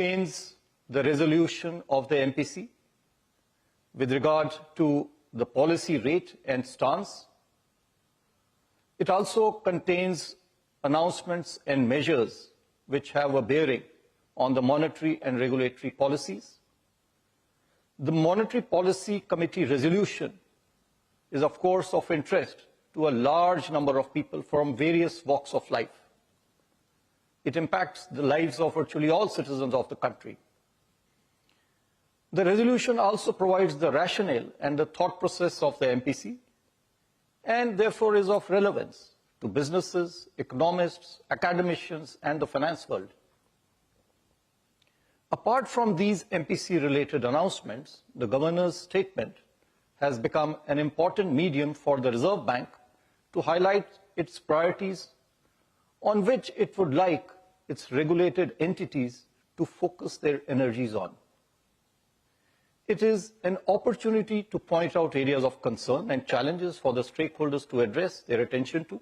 contains the resolution of the MPC with regard to the policy rate and stance. It also contains announcements and measures which have a bearing on the monetary and regulatory policies. The Monetary Policy Committee resolution is, of course, of interest to a large number of people from various walks of life. It impacts the lives of virtually all citizens of the country. The resolution also provides the rationale and the thought process of the MPC, and therefore is of relevance to businesses, economists, academicians, and the finance world. Apart from these MPC-related announcements, the Governor's statement has become an important medium for the Reserve Bank to highlight its priorities on which it would like its regulated entities to focus their energies on. It is an opportunity to point out areas of concern and challenges for the stakeholders to address their attention to.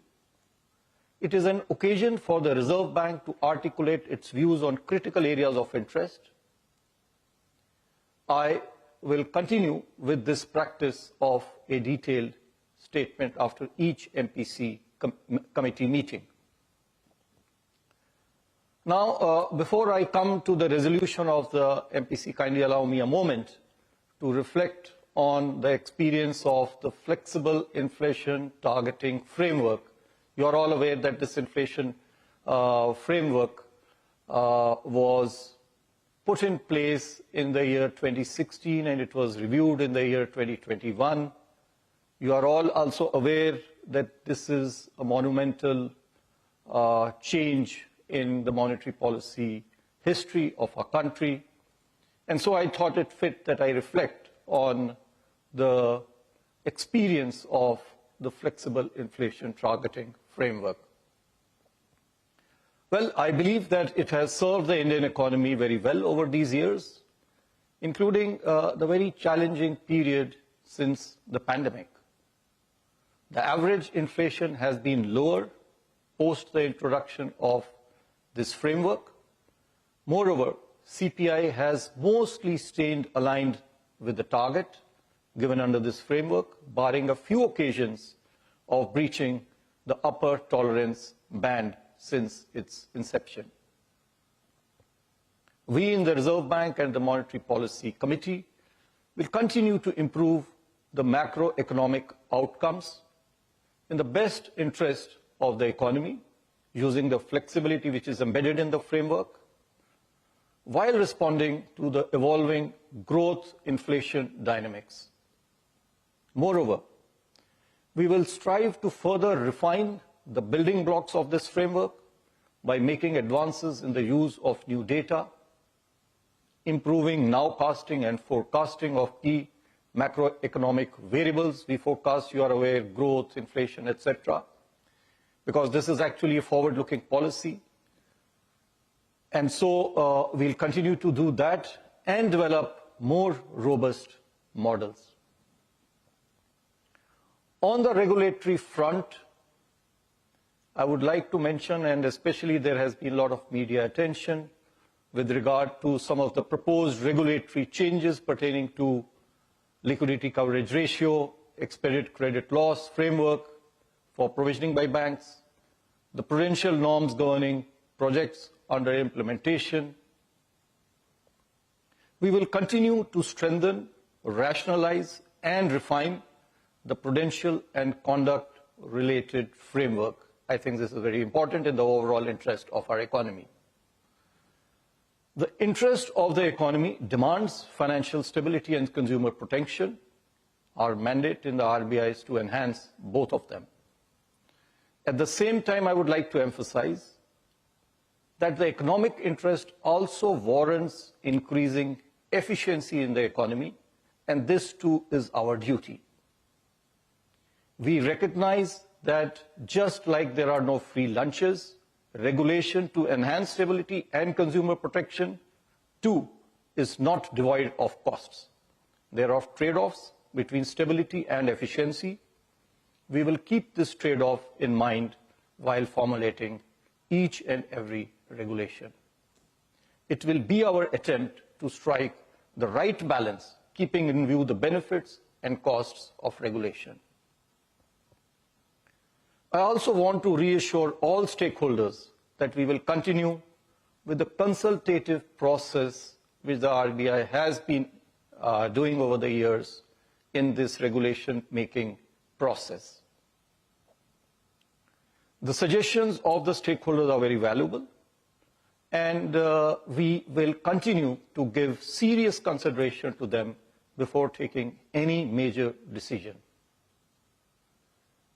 It is an occasion for the Reserve Bank to articulate its views on critical areas of interest. I will continue with this practice of a detailed statement after each MPC committee meeting. Now, before I come to the resolution of the MPC, kindly allow me a moment to reflect on the experience of the flexible inflation targeting framework. You are all aware that this inflation framework was put in place in the year 2016 and it was reviewed in the year 2021. You are all also aware that this is a monumental change in the monetary policy history of our country. And so I thought it fit that I reflect on the experience of the flexible inflation targeting framework. Well, I believe that it has served the Indian economy very well over these years, including the very challenging period since the pandemic. The average inflation has been lower post the introduction of this framework. Moreover, CPI has mostly stayed aligned with the target given under this framework, barring a few occasions of breaching the upper tolerance band since its inception. We in the Reserve Bank and the Monetary Policy Committee will continue to improve the macroeconomic outcomes in the best interest of the economy, using the flexibility which is embedded in the framework, while responding to the evolving growth inflation dynamics. Moreover, we will strive to further refine the building blocks of this framework by making advances in the use of new data, improving nowcasting and forecasting of key macroeconomic variables. We forecast, you are aware, growth, inflation, etc., because this is actually a forward-looking policy. And so we'll continue to do that and develop more robust models. On the regulatory front, I would like to mention, and especially there has been a lot of media attention with regard to some of the proposed regulatory changes pertaining to liquidity coverage ratio, expected credit loss framework for provisioning by banks, the prudential norms governing projects under implementation. We will continue to strengthen, rationalize, and refine the prudential and conduct-related framework. I think this is very important in the overall interest of our economy. The interest of the economy demands financial stability and consumer protection. Our mandate in the RBI is to enhance both of them. At the same time, I would like to emphasize that the economic interest also warrants increasing efficiency in the economy, and this too is our duty. We recognize that just like there are no free lunches, regulation to enhance stability and consumer protection too is not devoid of costs. There are trade-offs between stability and efficiency. We will keep this trade-off in mind while formulating each and every regulation. it will be our attempt to strike the right balance, keeping in view the benefits and costs of regulation. I also want to reassure all stakeholders that we will continue with the consultative process which the RBI has been doing over the years in this regulation-making process. The suggestions of the stakeholders are very valuable, and we will continue to give serious consideration to them before taking any major decision.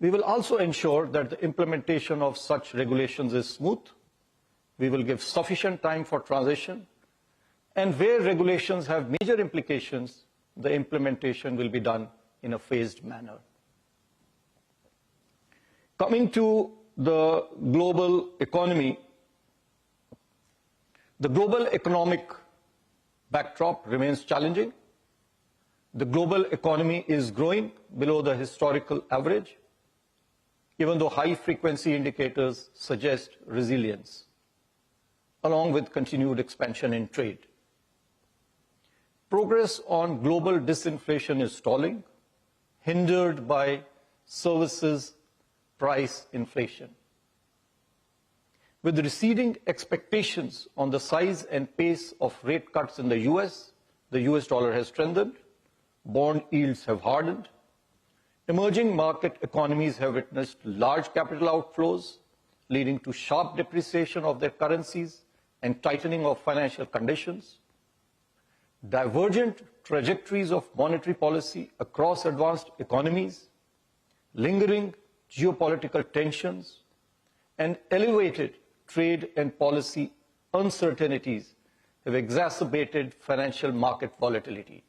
We will also ensure that the implementation of such regulations is smooth. We will give sufficient time for transition, and where regulations have major implications, the implementation will be done in a phased manner. Coming to the global economy, the global economic backdrop remains challenging. The global economy is growing below the historical average, even though high-frequency indicators suggest resilience, along with continued expansion in trade. Progress on global disinflation is stalling, hindered by services price inflation. With receding expectations on the size and pace of rate cuts in the US dollar has strengthened, bond yields have hardened, emerging market economies have witnessed large capital outflows, leading to sharp depreciation of their currencies and tightening of financial conditions. Divergent trajectories of monetary policy across advanced economies, lingering geopolitical tensions, and elevated trade and policy uncertainties have exacerbated financial market volatility.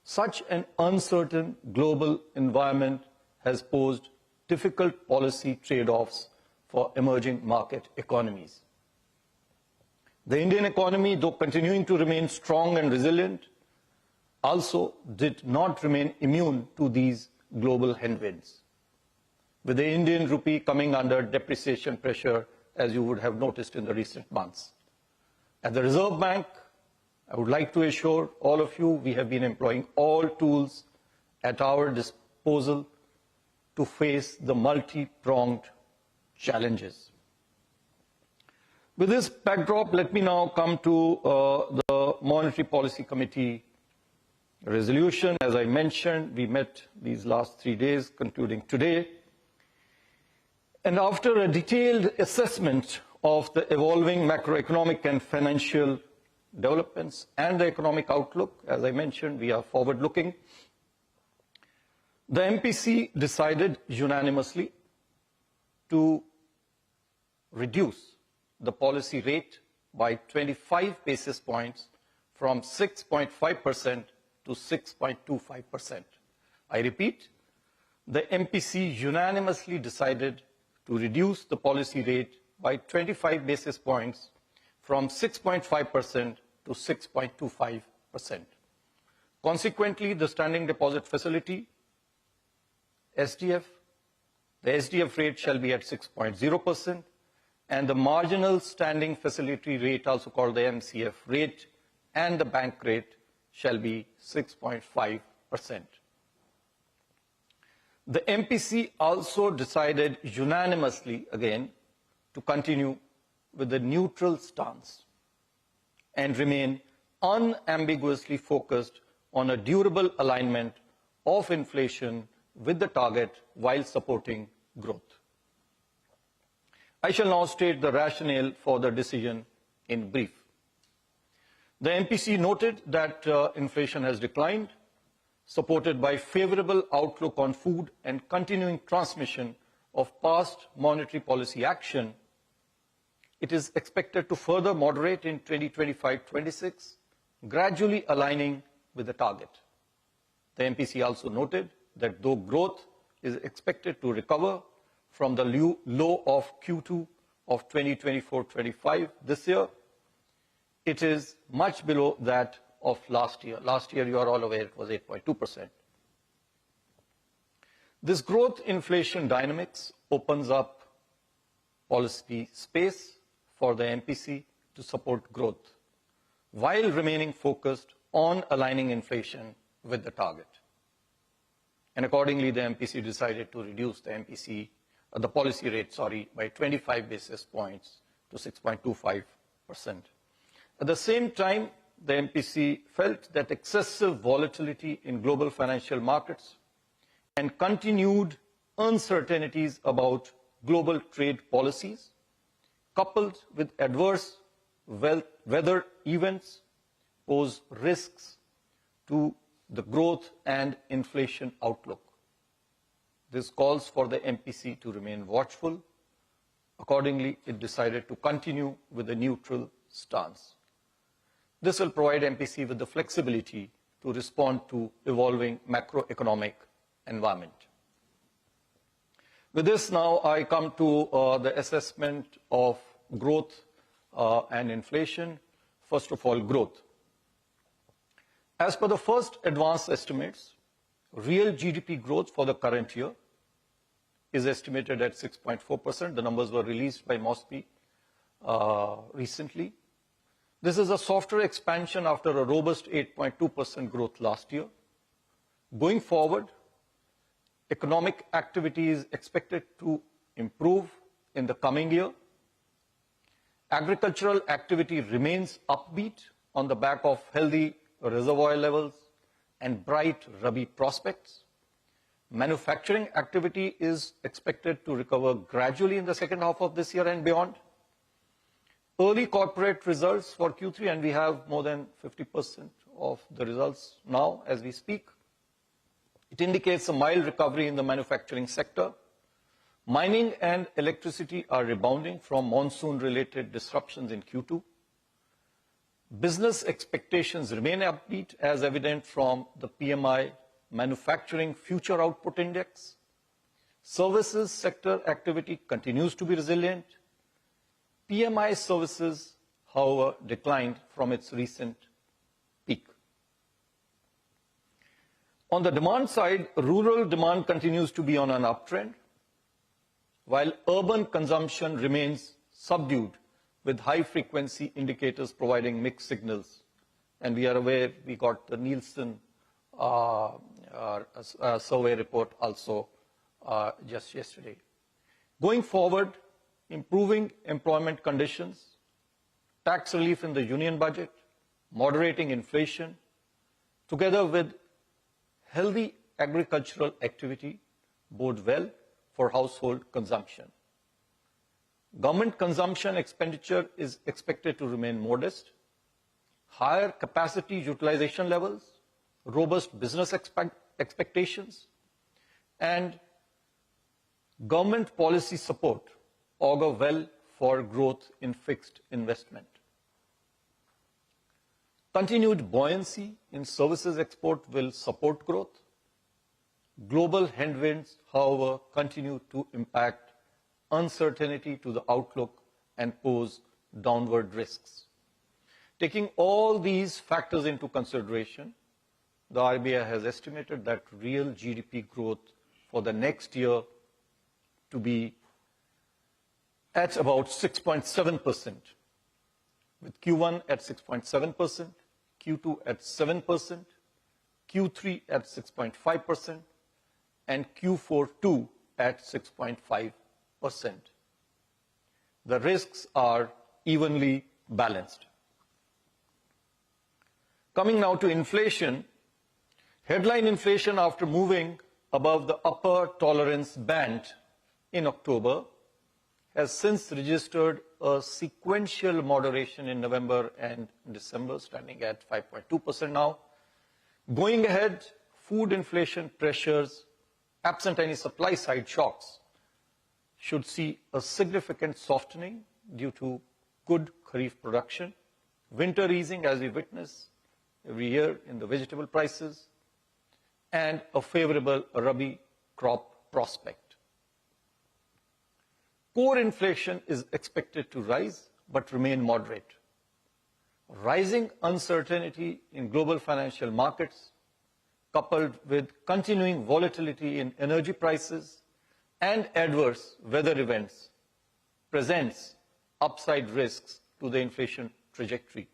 Such an uncertain global environment has posed difficult policy trade-offs for emerging market economies. The Indian economy, though continuing to remain strong and resilient, also did not remain immune to these global headwinds, with the Indian rupee coming under depreciation pressure, as you would have noticed in the recent months. At the Reserve Bank, I would like to assure all of you we have been employing all tools at our disposal to face the multi-pronged challenges. With this backdrop, let me now come to the Monetary Policy Committee resolution. As I mentioned, we met these last 3 days, concluding today. And after a detailed assessment of the evolving macroeconomic and financial developments and the economic outlook, as I mentioned, we are forward-looking, the MPC decided unanimously to reduce the policy rate by 25 basis points from 6.5% to 6.25%. I repeat, the MPC unanimously decided to reduce the policy rate by 25 basis points from 6.5% to 6.25%. Consequently, the Standing Deposit Facility, SDF, the SDF rate shall be at 6.0%, and the marginal standing facility rate, also called the MCF rate, and the bank rate shall be 6.5%. The MPC also decided unanimously, again, to continue with the neutral stance and remain unambiguously focused on a durable alignment of inflation with the target while supporting growth. I shall now state the rationale for the decision in brief. The MPC noted that inflation has declined, supported by favorable outlook on food and continuing transmission of past monetary policy action. It is expected to further moderate in 2025-26, gradually aligning with the target. The MPC also noted that though growth is expected to recover from the low of Q2 of 2024-25 this year, it is much below that of last year. Last year, you are all aware, it was 8.2%. This growth inflation dynamics opens up policy space for the MPC to support growth, while remaining focused on aligning inflation with the target. And accordingly, the MPC decided to reduce the policy rate, by 25 basis points to 6.25%. At the same time, the MPC felt that excessive volatility in global financial markets and continued uncertainties about global trade policies, coupled with adverse weather events, pose risks to the growth and inflation outlook. This calls for the MPC to remain watchful. Accordingly, it decided to continue with a neutral stance. This will provide MPC with the flexibility to respond to evolving macroeconomic environment. With this, now I come to the assessment of growth and inflation. First of all, growth. As per the first advanced estimates, real GDP growth for the current year is estimated at 6.4%. The numbers were released by MOSPI recently. This is a softer expansion after a robust 8.2% growth last year. Going forward, economic activity is expected to improve in the coming year. Agricultural activity remains upbeat on the back of healthy reservoir levels and bright Rabi prospects. Manufacturing activity is expected to recover gradually in the second half of this year and beyond. Early corporate results for Q3, and we have more than 50% of the results now as we speak. It indicates a mild recovery in the manufacturing sector. Mining and electricity are rebounding from monsoon-related disruptions in Q2. Business expectations remain upbeat, as evident from the PMI Manufacturing Future Output Index. Services sector activity continues to be resilient. PMI services, however, declined from its recent peak. On the demand side, rural demand continues to be on an uptrend, while urban consumption remains subdued, with high-frequency indicators providing mixed signals. And we are aware we got the Nielsen survey report also just yesterday. Going forward, improving employment conditions, tax relief in the union budget, moderating inflation, together with healthy agricultural activity, bode well for household consumption. Government consumption expenditure is expected to remain modest. Higher capacity utilization levels, robust business expectations, and government policy support augur well for growth in fixed investment. Continued buoyancy in services export will support growth. Global headwinds, however, continue to impact uncertainty to the outlook and pose downward risks. Taking all these factors into consideration, the RBI has estimated that real GDP growth for the next year to be at about 6.7%, with Q1 at 6.7%, Q2 at 7%, Q3 at 6.5%, and Q4 too at 6.5%. The risks are evenly balanced. Coming now to inflation, headline inflation, after moving above the upper tolerance band in October, has since registered a sequential moderation in November and December, standing at 5.2% now. Going ahead, food inflation pressures, absent any supply side shocks, should see a significant softening due to good Kharif production, winter easing as we witness every year in the vegetable prices, and a favorable Rabi crop prospect. Core inflation is expected to rise but remain moderate. Rising uncertainty in global financial markets, coupled with continuing volatility in energy prices and adverse weather events, presents upside risks to the inflation trajectory.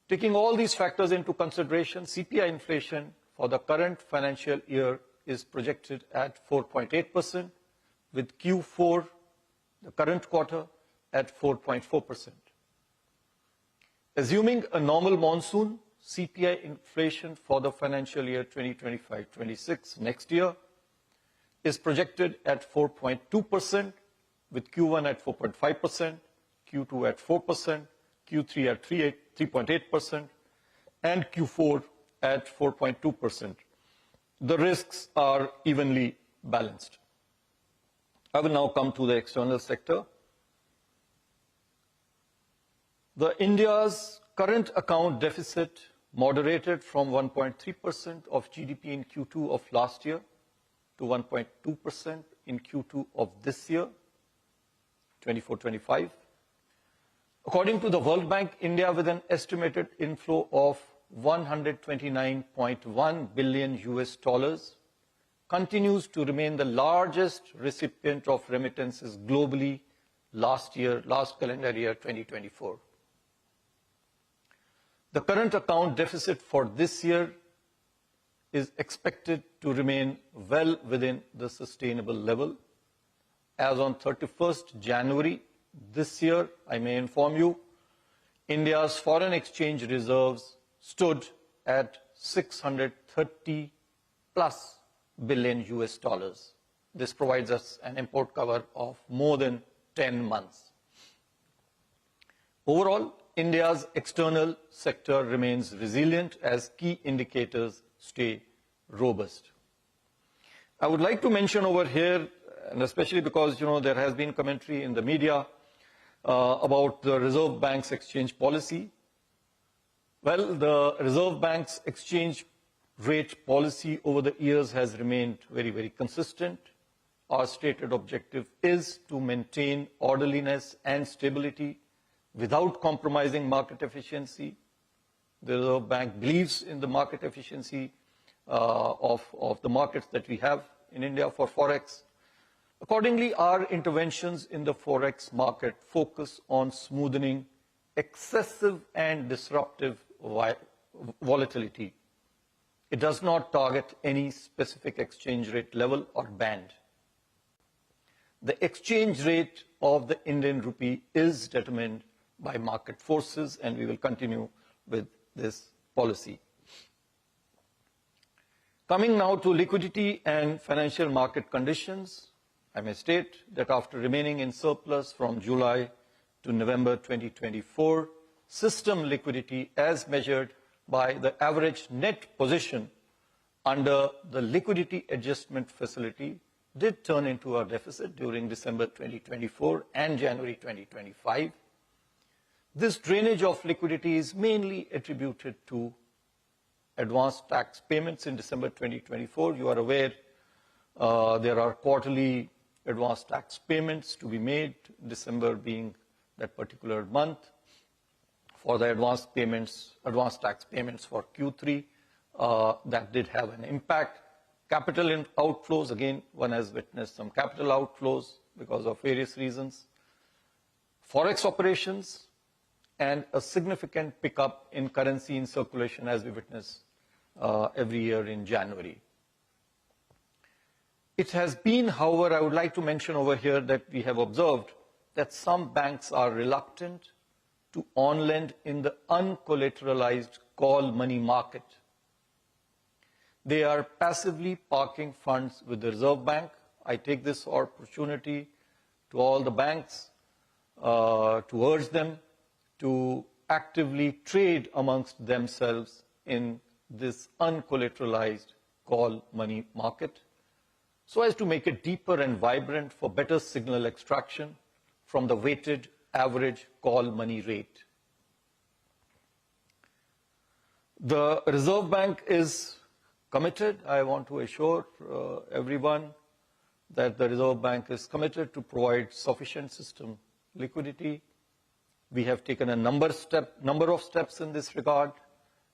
Taking all these factors into consideration, CPI inflation for the current financial year is projected at 4.8%, with Q4, the current quarter, at 4.4%. Assuming a normal monsoon, CPI inflation for the financial year 2025-26 next year is projected at 4.2%, with Q1 at 4.5%, Q2 at 4%, Q3 at 3.8%, and Q4 at 4.2%. The risks are evenly balanced. I will now come to the external sector. India's current account deficit moderated from 1.3% of GDP in Q2 of last year to 1.2% in Q2 of this year, 24-25. According to the World Bank, India, with an estimated inflow of $129.1 billion US, continues to remain the largest recipient of remittances globally last calendar year 2024. The current account deficit for this year is expected to remain well within the sustainable level. As on 31st January this year, I may inform you, India's foreign exchange reserves stood at $630+ billion US. This provides us an import cover of more than 10 months. Overall, India's external sector remains resilient as key indicators stay robust. I would like to mention over here, and especially because there has been commentary in the media about the Reserve Bank's exchange policy. Well, the Reserve Bank's exchange rate policy over the years has remained very, very consistent. Our stated objective is to maintain orderliness and stability without compromising market efficiency. The Reserve Bank believes in the market efficiency of the markets that we have in India for Forex. Accordingly, our interventions in the Forex market focus on smoothing excessive and disruptive volatility. It does not target any specific exchange rate level or band. The exchange rate of the Indian rupee is determined by market forces, and we will continue with this policy. Coming now to liquidity and financial market conditions, I may state that after remaining in surplus from July to November 2024, system liquidity as measured by the average net position under the liquidity adjustment facility did turn into a deficit during December 2024 and January 2025. This drainage of liquidity is mainly attributed to advanced tax payments in December 2024. You are aware there are quarterly advanced tax payments to be made, December being that particular month. For the advanced tax payments for Q3, that did have an impact. Capital outflows, again, one has witnessed some capital outflows because of various reasons. Forex operations, and a significant pickup in currency in circulation as we witness every year in January. It has been, however, I would like to mention over here that we have observed that some banks are reluctant to on-lend in the uncollateralized call money market. They are passively parking funds with the Reserve Bank. I take this opportunity to all the banks to urge them to actively trade amongst themselves in this uncollateralized call money market, so as to make it deeper and vibrant for better signal extraction from the weighted average call money rate. The Reserve Bank is committed. I want to assure everyone that the Reserve Bank is committed to provide sufficient system liquidity. We have taken a number of steps in this regard,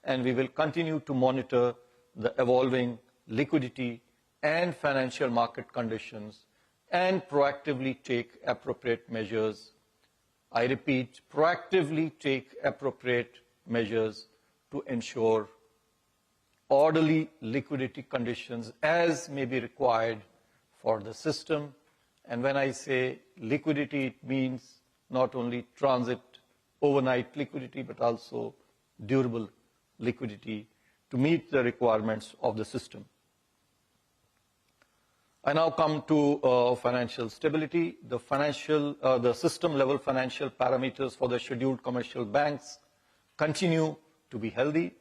and we will continue to monitor the evolving liquidity and financial market conditions and proactively take appropriate measures I repeat, proactively take appropriate measures to ensure orderly liquidity conditions as may be required for the system. And when I say liquidity, it means not only transit, overnight liquidity, but also durable liquidity to meet the requirements of the system. I now come to financial stability. The system-level financial parameters for the scheduled commercial banks continue to be healthy.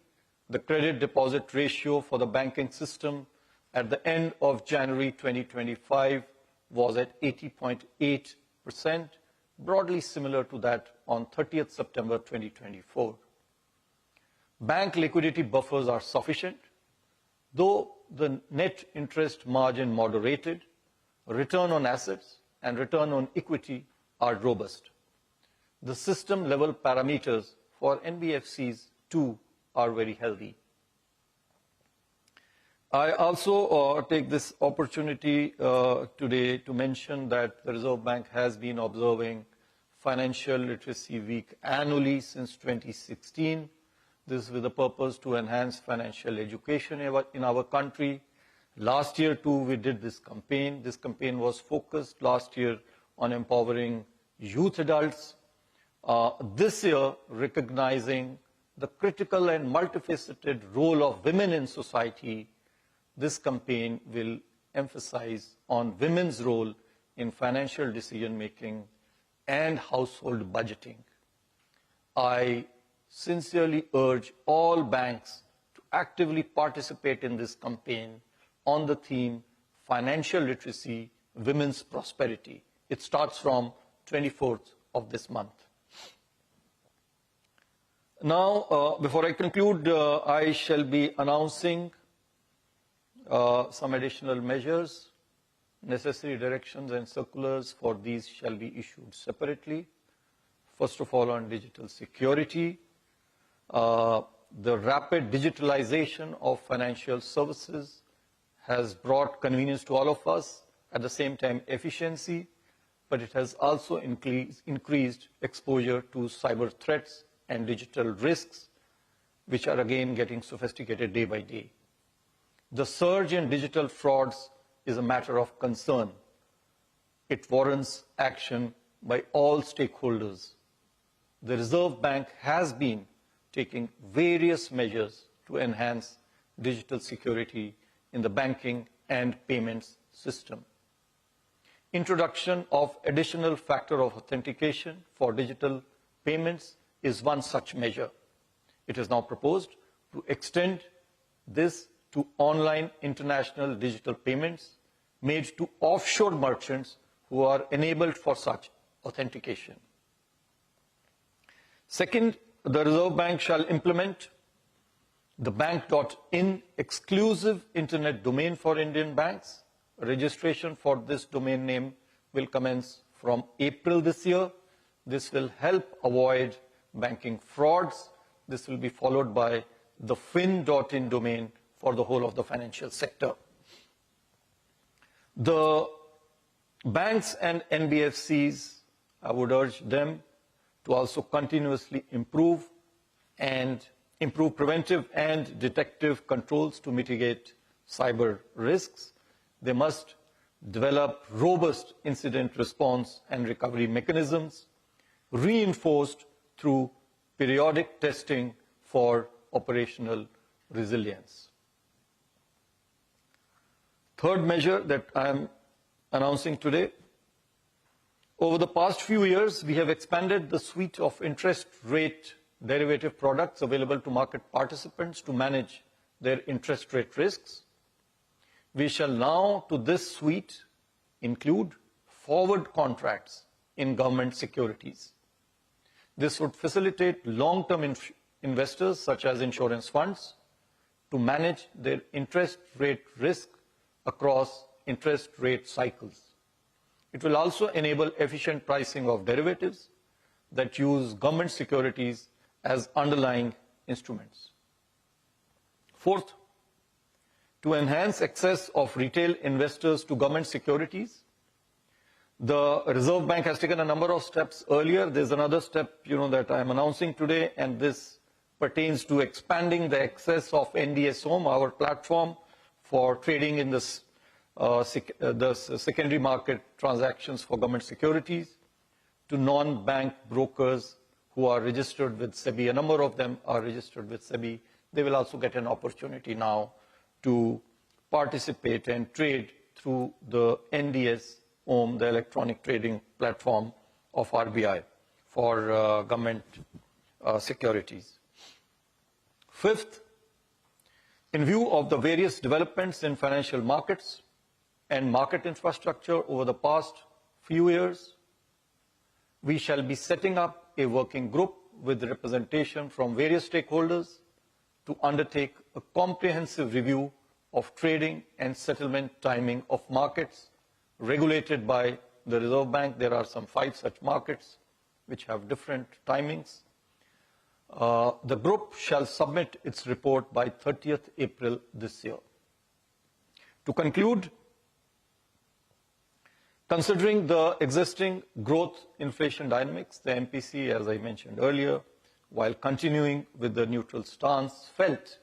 The credit deposit ratio for the banking system at the end of January 2025 was at 80.8%, broadly similar to that on 30th September 2024. Bank liquidity buffers are sufficient, though the net interest margin moderated, return on assets and return on equity are robust. The system-level parameters for NBFCs too are very healthy. I also take this opportunity today to mention that the Reserve Bank has been observing Financial Literacy Week annually since 2016. This is with the purpose to enhance financial education in our country. Last year too, we did this campaign. This campaign was focused last year on empowering youth adults. This year, recognizing the critical and multifaceted role of women in society, this campaign will emphasize on women's role in financial decision-making and household budgeting. I sincerely urge all banks to actively participate in this campaign on the theme Financial Literacy, Women's Prosperity. It starts from 24th of this month. Now, before I conclude, I shall be announcing some additional measures. Necessary directions and circulars for these shall be issued separately. First of all, on digital security, the rapid digitalization of financial services has brought convenience to all of us, at the same time efficiency, but it has also increased exposure to cyber threats and digital risks, which are again getting sophisticated day by day. The surge in digital frauds is a matter of concern. It warrants action by all stakeholders. The Reserve Bank has been taking various measures to enhance digital security in the banking and payments system. Introduction of additional factor of authentication for digital payments is one such measure. It is now proposed to extend this to online international digital payments made to offshore merchants who are enabled for such authentication. Second, the Reserve Bank shall implement the bank.in exclusive internet domain for Indian banks. Registration for this domain name will commence from April this year. This will help avoid banking frauds. This will be followed by the fin.in domain for the whole of the financial sector. The banks and NBFCs, I would urge them to also continuously improve preventive and detective controls to mitigate cyber risks. They must develop robust incident response and recovery mechanisms, reinforced through periodic testing for operational resilience. Third measure that I am announcing today, over the past few years, we have expanded the suite of interest rate derivative products available to market participants to manage their interest rate risks. We shall now, to this suite, include forward contracts in government securities. This would facilitate long-term investors, such as insurance funds, to manage their interest rate risk across interest rate cycles. It will also enable efficient pricing of derivatives that use government securities as underlying instruments. Fourth, to enhance access of retail investors to government securities, The Reserve Bank has taken a number of steps earlier. There's another step, that I am announcing today, and this pertains to expanding the access of NDS Home, our platform for trading in this, the secondary market transactions for government securities, to non-bank brokers who are registered with SEBI. A number of them are registered with SEBI. They will also get an opportunity now to participate and trade through the NDS Home, the electronic trading platform of RBI for government securities. Fifth, in view of the various developments in financial markets and market infrastructure over the past few years, we shall be setting up a working group with representation from various stakeholders to undertake a comprehensive review of trading and settlement timing of markets regulated by the Reserve Bank. There are some 5 such markets which have different timings. The group shall submit its report by 30th April this year. To conclude, considering the existing growth inflation dynamics, the MPC, as I mentioned earlier, while continuing with the neutral stance, felt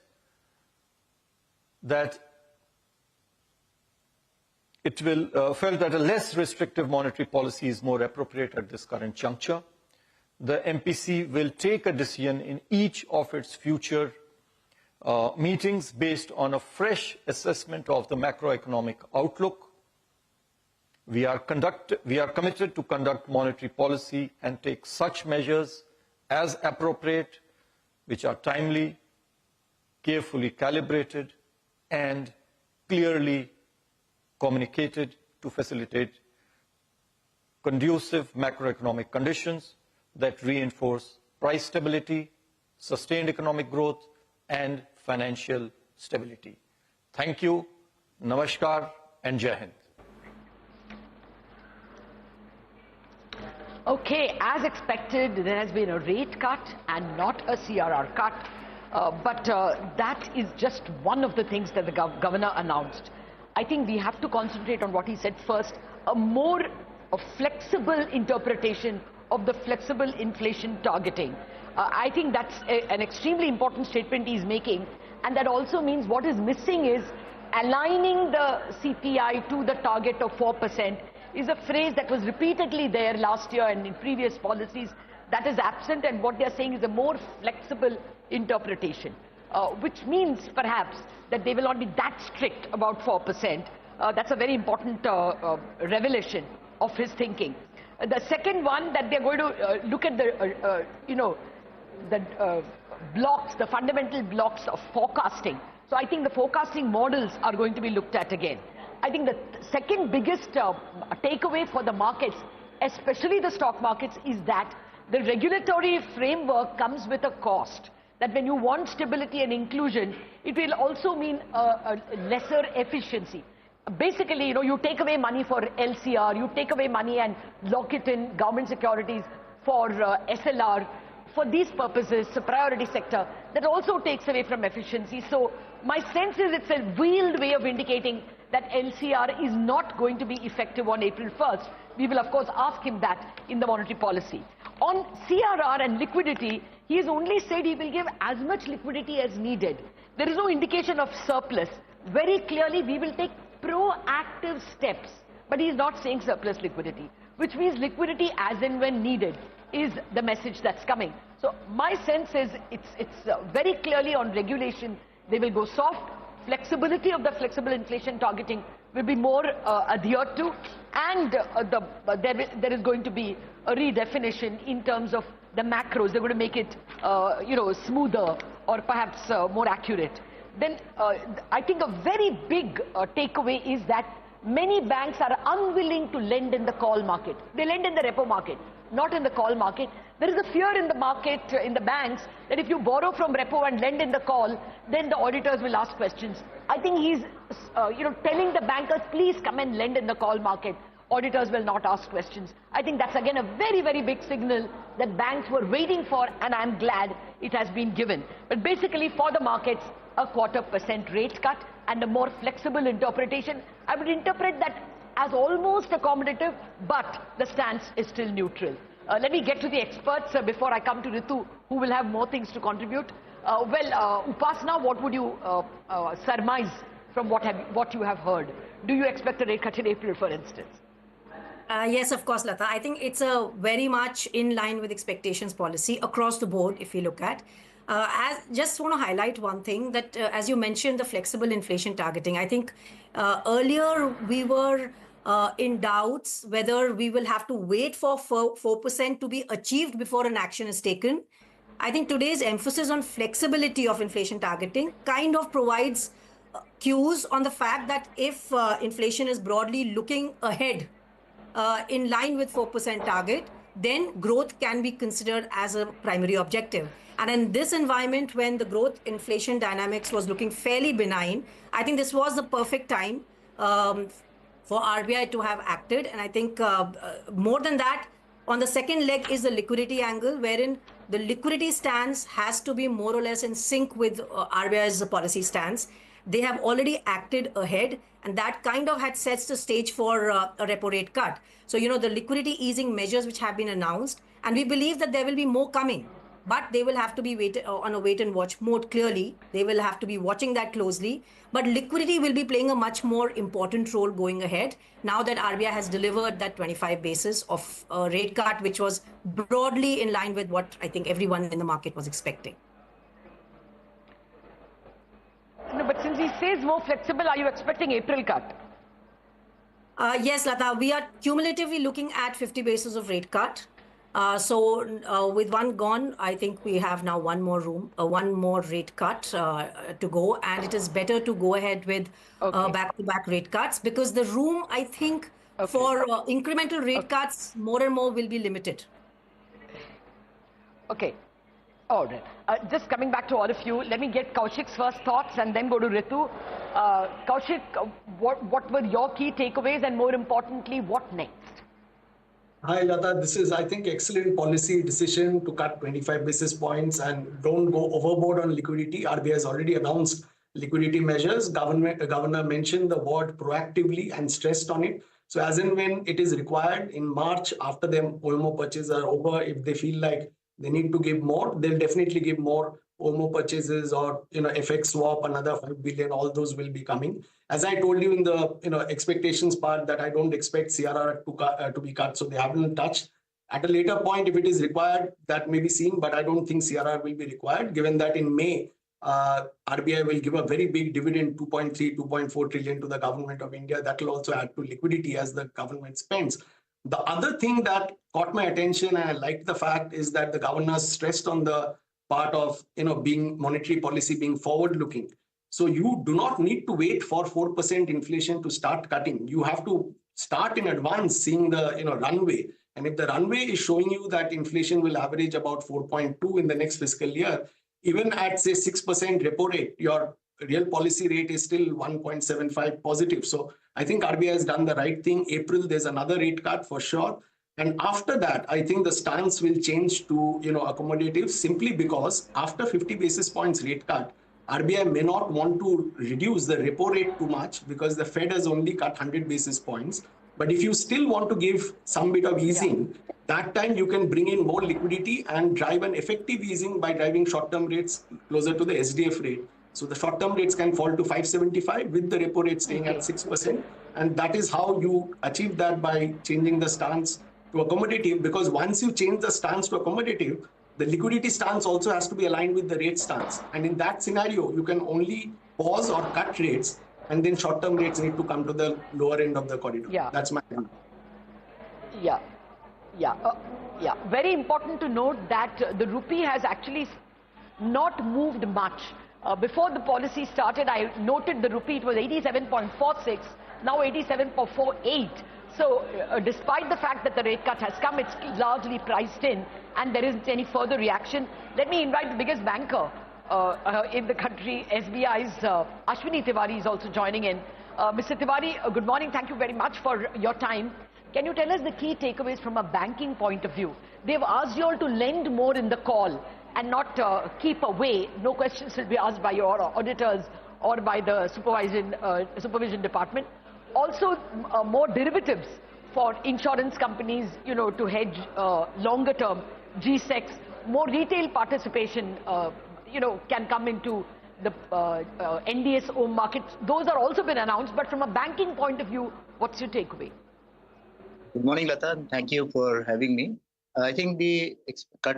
that a less restrictive monetary policy is more appropriate at this current juncture. The MPC will take a decision in each of its future meetings based on a fresh assessment of the macroeconomic outlook. We are committed to conduct monetary policy and take such measures as appropriate, which are timely, carefully calibrated, and clearly communicated to facilitate conducive macroeconomic conditions that reinforce price stability, sustained economic growth, and financial stability. Thank you, Namaskar, and Jai Hind. Okay, as expected, there has been a rate cut and not a CRR cut. But that is just one of the things that the governor announced. I think we have to concentrate on what he said first, a flexible interpretation of the flexible inflation targeting. I think that's an extremely important statement he's making, and that also means what is missing is aligning the CPI to the target of 4% is a phrase that was repeatedly there last year and in previous policies. That is absent, and what they're saying is a more flexible interpretation, which means perhaps that they will not be that strict about 4%. That's a very important revelation of his thinking. The second one, that they're going to look at the, blocks, the fundamental blocks of forecasting. So I think the forecasting models are going to be looked at again. I think the second biggest takeaway for the markets, especially the stock markets, is that the regulatory framework comes with a cost. That when you want stability and inclusion, it will also mean a lesser efficiency. Basically, you take away money for LCR, you take away money and lock it in government securities for SLR. For these purposes, the priority sector, that also takes away from efficiency. So my sense is it's a veiled way of indicating that LCR is not going to be effective on April 1st. We will, of course, ask him that in the monetary policy. On CRR and liquidity, he has only said he will give as much liquidity as needed. There is no indication of surplus. Very clearly, we will take proactive steps, but he is not saying surplus liquidity, which means liquidity as and when needed is the message that's coming. So my sense is it's very clearly on regulation, they will go soft. Flexibility of the flexible inflation targeting will be more adhered to, and there is going to be a redefinition in terms of the macros. They're going to make it smoother or perhaps more accurate. Then I think a very big takeaway is that many banks are unwilling to lend in the call market. They lend in the repo market, not in the call market. There is a fear in the market, in the banks, that if you borrow from repo and lend in the call, then the auditors will ask questions. I think he's telling the bankers, please come and lend in the call market. Auditors will not ask questions. I think that's again a very, very big signal that banks were waiting for, and I'm glad it has been given. But basically for the markets, a 0.25% rate cut and a more flexible interpretation. I would interpret that as almost accommodative, but the stance is still neutral. Let me get to the experts before I come to Ritu, who will have more things to contribute. Upasana, what would you surmise from what you have heard? Do you expect a rate cut in April, for instance? Yes, of course, Lata. I think it's a very much in line with expectations policy across the board, if you look at. Just want to highlight one thing that, as you mentioned, the flexible inflation targeting. I think earlier we were in doubts whether we will have to wait for 4% to be achieved before an action is taken. I think today's emphasis on flexibility of inflation targeting kind of provides cues on the fact that if inflation is broadly looking ahead in line with 4% target, then growth can be considered as a primary objective. And in this environment, when the growth inflation dynamics was looking fairly benign, I think this was the perfect time for RBI to have acted. And I think more than that, on the second leg is the liquidity angle, wherein the liquidity stance has to be more or less in sync with RBI's policy stance. They have already acted ahead, and that kind of had sets the stage for a repo rate cut. So, the liquidity easing measures which have been announced, and we believe that there will be more coming, but they will have to be on a wait and watch mode. Clearly, they will have to be watching that closely. But liquidity will be playing a much more important role going ahead now that RBI has delivered that 25 basis of rate cut, which was broadly in line with what I think everyone in the market was expecting. No, but since he says more flexible, are you expecting April cut? Yes, Lata, we are cumulatively looking at 50 basis of rate cut. So with one gone, I think we have now one more rate cut to go, and it is better to go ahead with back-to-back rate cuts, because the room, I think, for incremental rate cuts more and more will be limited. Okay. All right. Just coming back to all of you, let me get Kaushik's first thoughts and then go to Ritu. Kaushik, what were your key takeaways, and more importantly, what next? Hi, Lata. This is, I think, excellent policy decision to cut 25 basis points and don't go overboard on liquidity. RBI has already announced liquidity measures. Governor mentioned the word proactively and stressed on it. So as and when it is required in March, after the OMO purchases are over, if they feel like they need to give more, they'll definitely give more OMO purchases, or FX swap, another 5 billion, all those will be coming. As I told you in the expectations part, that I don't expect CRR to be cut, so they haven't touched. At a later point, if it is required, that may be seen, but I don't think CRR will be required, given that in May, RBI will give a very big dividend, 2.3, 2.4 trillion to the government of India. That will also add to liquidity as the government spends. The other thing that caught my attention, and I liked the fact, is that the governor stressed on the part of being monetary policy being forward-looking. So you do not need to wait for 4% inflation to start cutting. You have to start in advance seeing the runway. And if the runway is showing you that inflation will average about 4.2 in the next fiscal year, even at say 6% repo rate, your real policy rate is still 1.75 positive. So I think RBI has done the right thing. April, there's another rate cut for sure. And after that, I think the stance will change to accommodative, simply because after 50 basis points rate cut, RBI may not want to reduce the repo rate too much, because the Fed has only cut 100 basis points. But if you still want to give some bit of easing, that time you can bring in more liquidity and drive an effective easing by driving short-term rates closer to the SDF rate. So the short-term rates can fall to 5.75 with the repo rate staying at 6%. And that is how you achieve that, by changing the stance to accommodative, because once you change the stance to accommodative, the liquidity stance also has to be aligned with the rate stance. And in that scenario, you can only pause or cut rates, and then short-term rates need to come to the lower end of the corridor. Yeah. That's my point. Yeah. Very important to note that the rupee has actually not moved much. Before the policy started, I noted the rupee, it was 87.46, now 87.48. So despite the fact that the rate cut has come, it's largely priced in and there isn't any further reaction. Let me invite the biggest banker in the country, SBI's Ashwini Tiwari is also joining in. Mr. Tiwari, good morning. Thank you very much for your time. Can you tell us the key takeaways from a banking point of view? They've asked you all to lend more in the call and not keep away. No questions will be asked by your auditors or by the supervision department. Also, more derivatives for insurance companies, to hedge longer term G-Secs. More retail participation, can come into the NDSO markets. Those are also been announced. But from a banking point of view, what's your takeaway? Good morning, Lata. Thank you for having me. I think the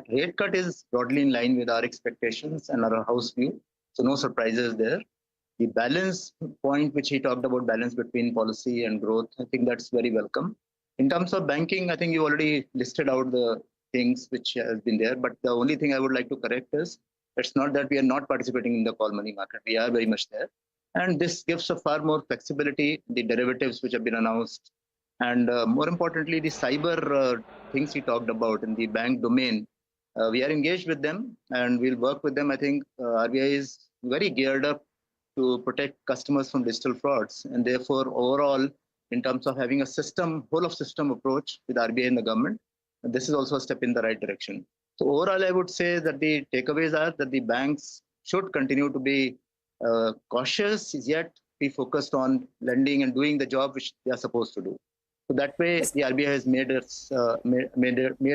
rate cut is broadly in line with our expectations and our house view. So no surprises there. The balance point, which he talked about, balance between policy and growth, I think that's very welcome. In terms of banking, I think you already listed out the things which has been there. But the only thing I would like to correct is it's not that we are not participating in the call money market. We are very much there. And this gives a far more flexibility, the derivatives which have been announced. And more importantly, the cyber things he talked about in the bank domain, we are engaged with them and we'll work with them. I think RBI is very geared up to protect customers from digital frauds. And therefore, overall, in terms of having a system, whole of system approach with RBI and the government, this is also a step in the right direction. So overall, I would say that the takeaways are that the banks should continue to be cautious, yet be focused on lending and doing the job which they are supposed to do. So that way, the RBI has made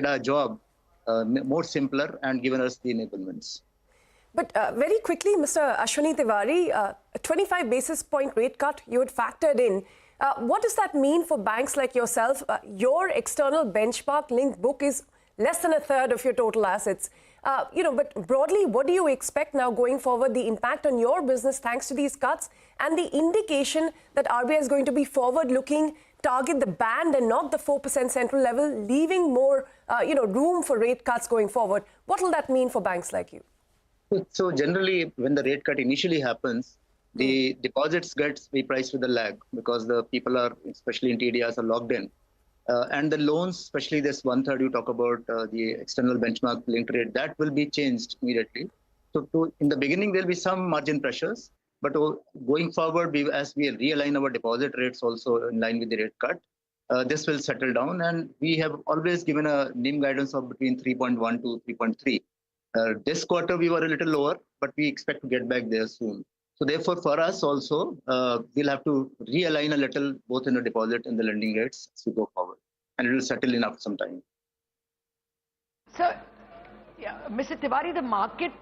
our job more simpler and given us the enablements. But very quickly, Mr. Ashwini Tiwari, a 25 basis point rate cut you had factored in. What does that mean for banks like yourself? Your external benchmark linked book is less than a third of your total assets. But broadly, what do you expect now going forward, the impact on your business thanks to these cuts and the indication that RBI is going to be forward-looking, target the band and not the 4% central level, leaving more room for rate cuts going forward? What will that mean for banks like you? So generally, when the rate cut initially happens, the deposits get repriced with a lag because the people are, especially in TDRs, are locked in. And the loans, especially this 1/3 you talk about, the external benchmark linked rate, that will be changed immediately. So in the beginning, there'll be some margin pressures, but going forward, as we realign our deposit rates also in line with the rate cut, this will settle down. And we have always given a NIM guidance of between 3.1 to 3.3. This quarter, we were a little lower, but we expect to get back there soon. So therefore, for us also, we'll have to realign a little, both in the deposit and the lending rates as we go forward. And it will settle in after some time. So, Mr. Tiwari, the market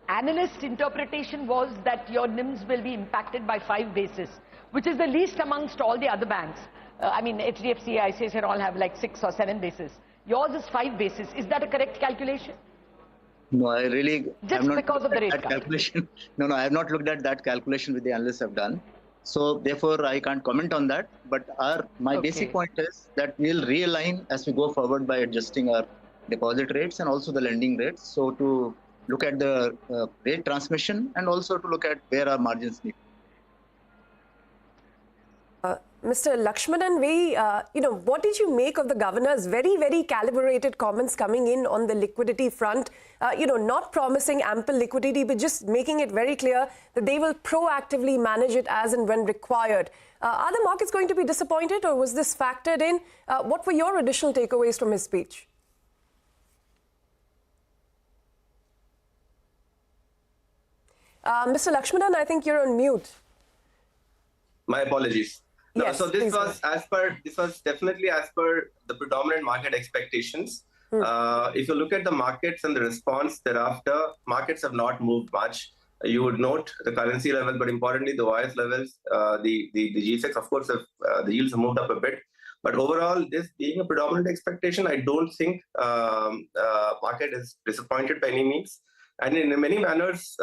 analyst interpretation was that your NIMs will be impacted by 5 basis, which is the least amongst all the other banks. HDFC, ICICI all have like 6 or 7 basis. Yours is 5 basis. Is that a correct calculation? No, I really just because of the rate calculation. No, I have not looked at that calculation which the analysts have done. So therefore, I can't comment on that. But my basic point is that we'll realign as we go forward by adjusting our deposit rates and also the lending rates. So to look at the rate transmission and also to look at where our margins need. Mr. Lakshmanan, what did you make of the governor's very, very calibrated comments coming in on the liquidity front? Not promising ample liquidity, but just making it very clear that they will proactively manage it as and when required. Are the markets going to be disappointed, or was this factored in? What were your additional takeaways from his speech? Mr. Lakshmanan, I think you're on mute. My apologies. No, yes, so this was definitely as per the predominant market expectations. If you look at the markets and the response thereafter, markets have not moved much. You would note the currency level, but importantly the OIS levels, the G-Secs, of course, the yields have moved up a bit. But overall, this being a predominant expectation, I don't think market is disappointed by any means. And in many manners,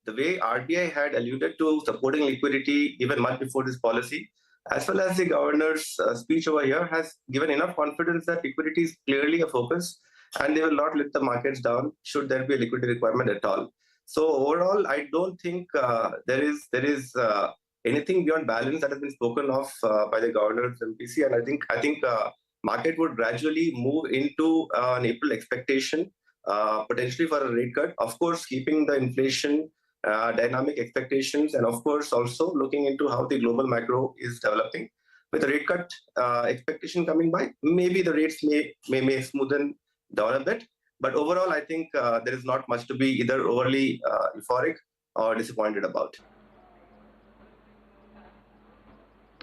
the way RBI had alluded to supporting liquidity even much before this policy, as well as the governor's speech over here, has given enough confidence that liquidity is clearly a focus and they will not let the markets down should there be a liquidity requirement at all. So overall, I don't think there is anything beyond balance that has been spoken of by the governor's MPC, and I think market would gradually move into an April expectation, potentially for a rate cut. Of course, keeping the inflation dynamic expectations, and of course also looking into how the global macro is developing. With a rate cut expectation coming by, maybe the rates may smoothen down a bit. But overall, I think there is not much to be either overly euphoric or disappointed about.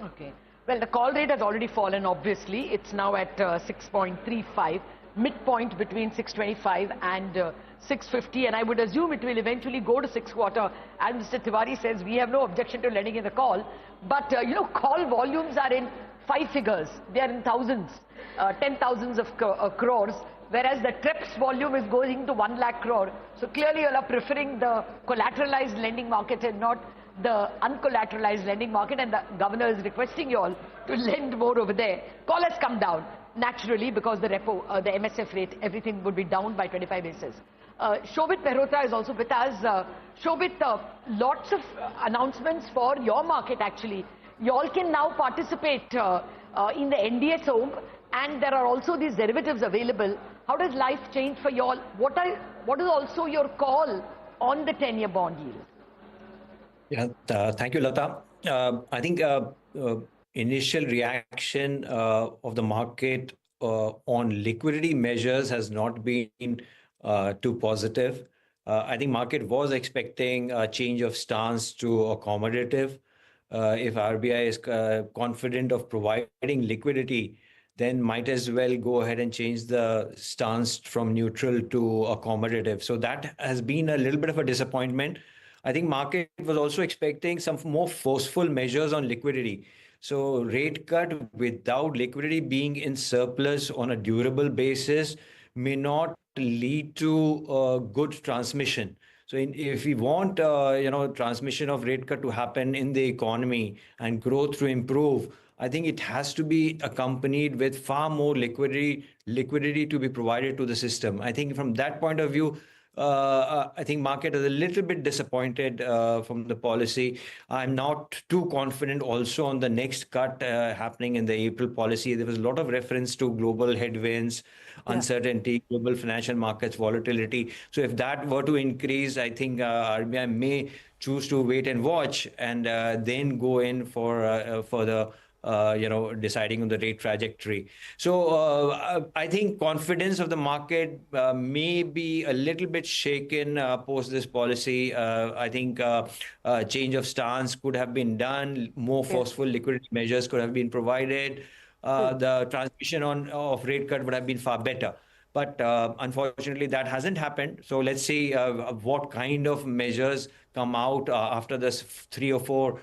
Okay. Well, the call rate has already fallen, obviously. It's now at 6.35, midpoint between 625 and 650. And I would assume it will eventually go to 6/4. As Mr. Tiwari says, we have no objection to lending in the call. But, call volumes are in 5 figures. They are in thousands, 10,000s of crores. Whereas the TREPS volume is going to 1 lakh crore. So clearly you are preferring the collateralized lending market and not the uncollateralized lending market, and the governor is requesting you all to lend more over there. Call has come down naturally because the repo, the MSF rate, everything would be down by 25 basis. Shobit Malhotra is also with us. Shobit, lots of announcements for your market actually. You all can now participate in the NDS home, and there are also these derivatives available. How does life change for you all? What is also your call on the 10-year bond yield? Yeah, thank you, Lata. I think initial reaction of the market on liquidity measures has not been too positive. I think market was expecting a change of stance to accommodative. If RBI is confident of providing liquidity, then might as well go ahead and change the stance from neutral to accommodative. So that has been a little bit of a disappointment. I think market was also expecting some more forceful measures on liquidity. So rate cut without liquidity being in surplus on a durable basis may not lead to good transmission. So if we want, transmission of rate cut to happen in the economy and growth to improve, I think it has to be accompanied with far more liquidity to be provided to the system. I think from that point of view, I think market is a little bit disappointed from the policy. I'm not too confident also on the next cut happening in the April policy. There was a lot of reference to global headwinds, uncertainty, global financial markets, volatility. So if that were to increase, I think RBI may choose to wait and watch and then go in for the deciding on the rate trajectory. So I think confidence of the market may be a little bit shaken post this policy. I think change of stance could have been done. More forceful liquidity measures could have been provided. The transmission of rate cut would have been far better. But unfortunately, that hasn't happened. So let's see what kind of measures come out after this 3 or 4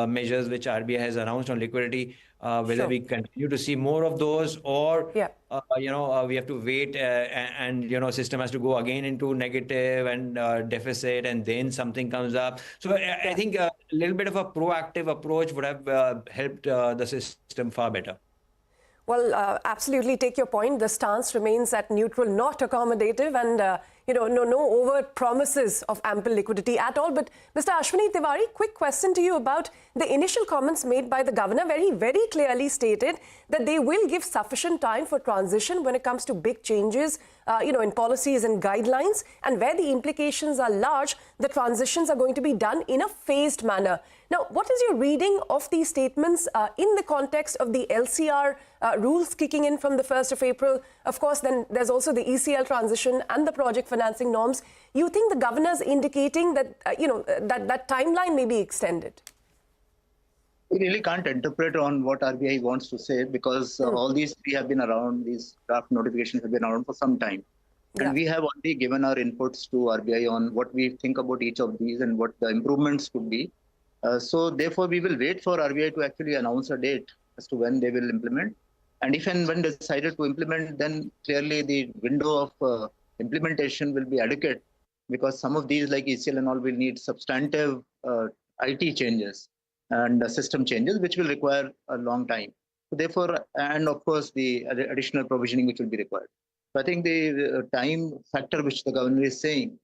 measures which RBI has announced on liquidity, whether we continue to see more of those or, we have to wait and, system has to go again into negative and deficit and then something comes up. So I think a little bit of a proactive approach would have helped the system far better. Well, absolutely take your point. The stance remains at neutral, not accommodative, and no overt promises of ample liquidity at all. But Mr. Ashwini Tiwari, quick question to you about the initial comments made by the governor. Very clearly stated that they will give sufficient time for transition when it comes to big changes, in policies and guidelines, and where the implications are large, the transitions are going to be done in a phased manner. Now, what is your reading of these statements in the context of the LCR rules kicking in from the 1st of April? Of course, then there's also the ECL transition and the project financing norms. You think the governor's indicating that, that timeline may be extended? We really can't interpret on what RBI wants to say because all these 3 have been around, these draft notifications have been around for some time. And we have already given our inputs to RBI on what we think about each of these and what the improvements could be. So therefore, we will wait for RBI to actually announce a date as to when they will implement. And if and when decided to implement, then clearly the window of implementation will be adequate because some of these like ECL and all will need substantive IT changes and system changes, which will require a long time. So therefore, and of course, the additional provisioning which will be required. So I think the time factor which the governor is saying,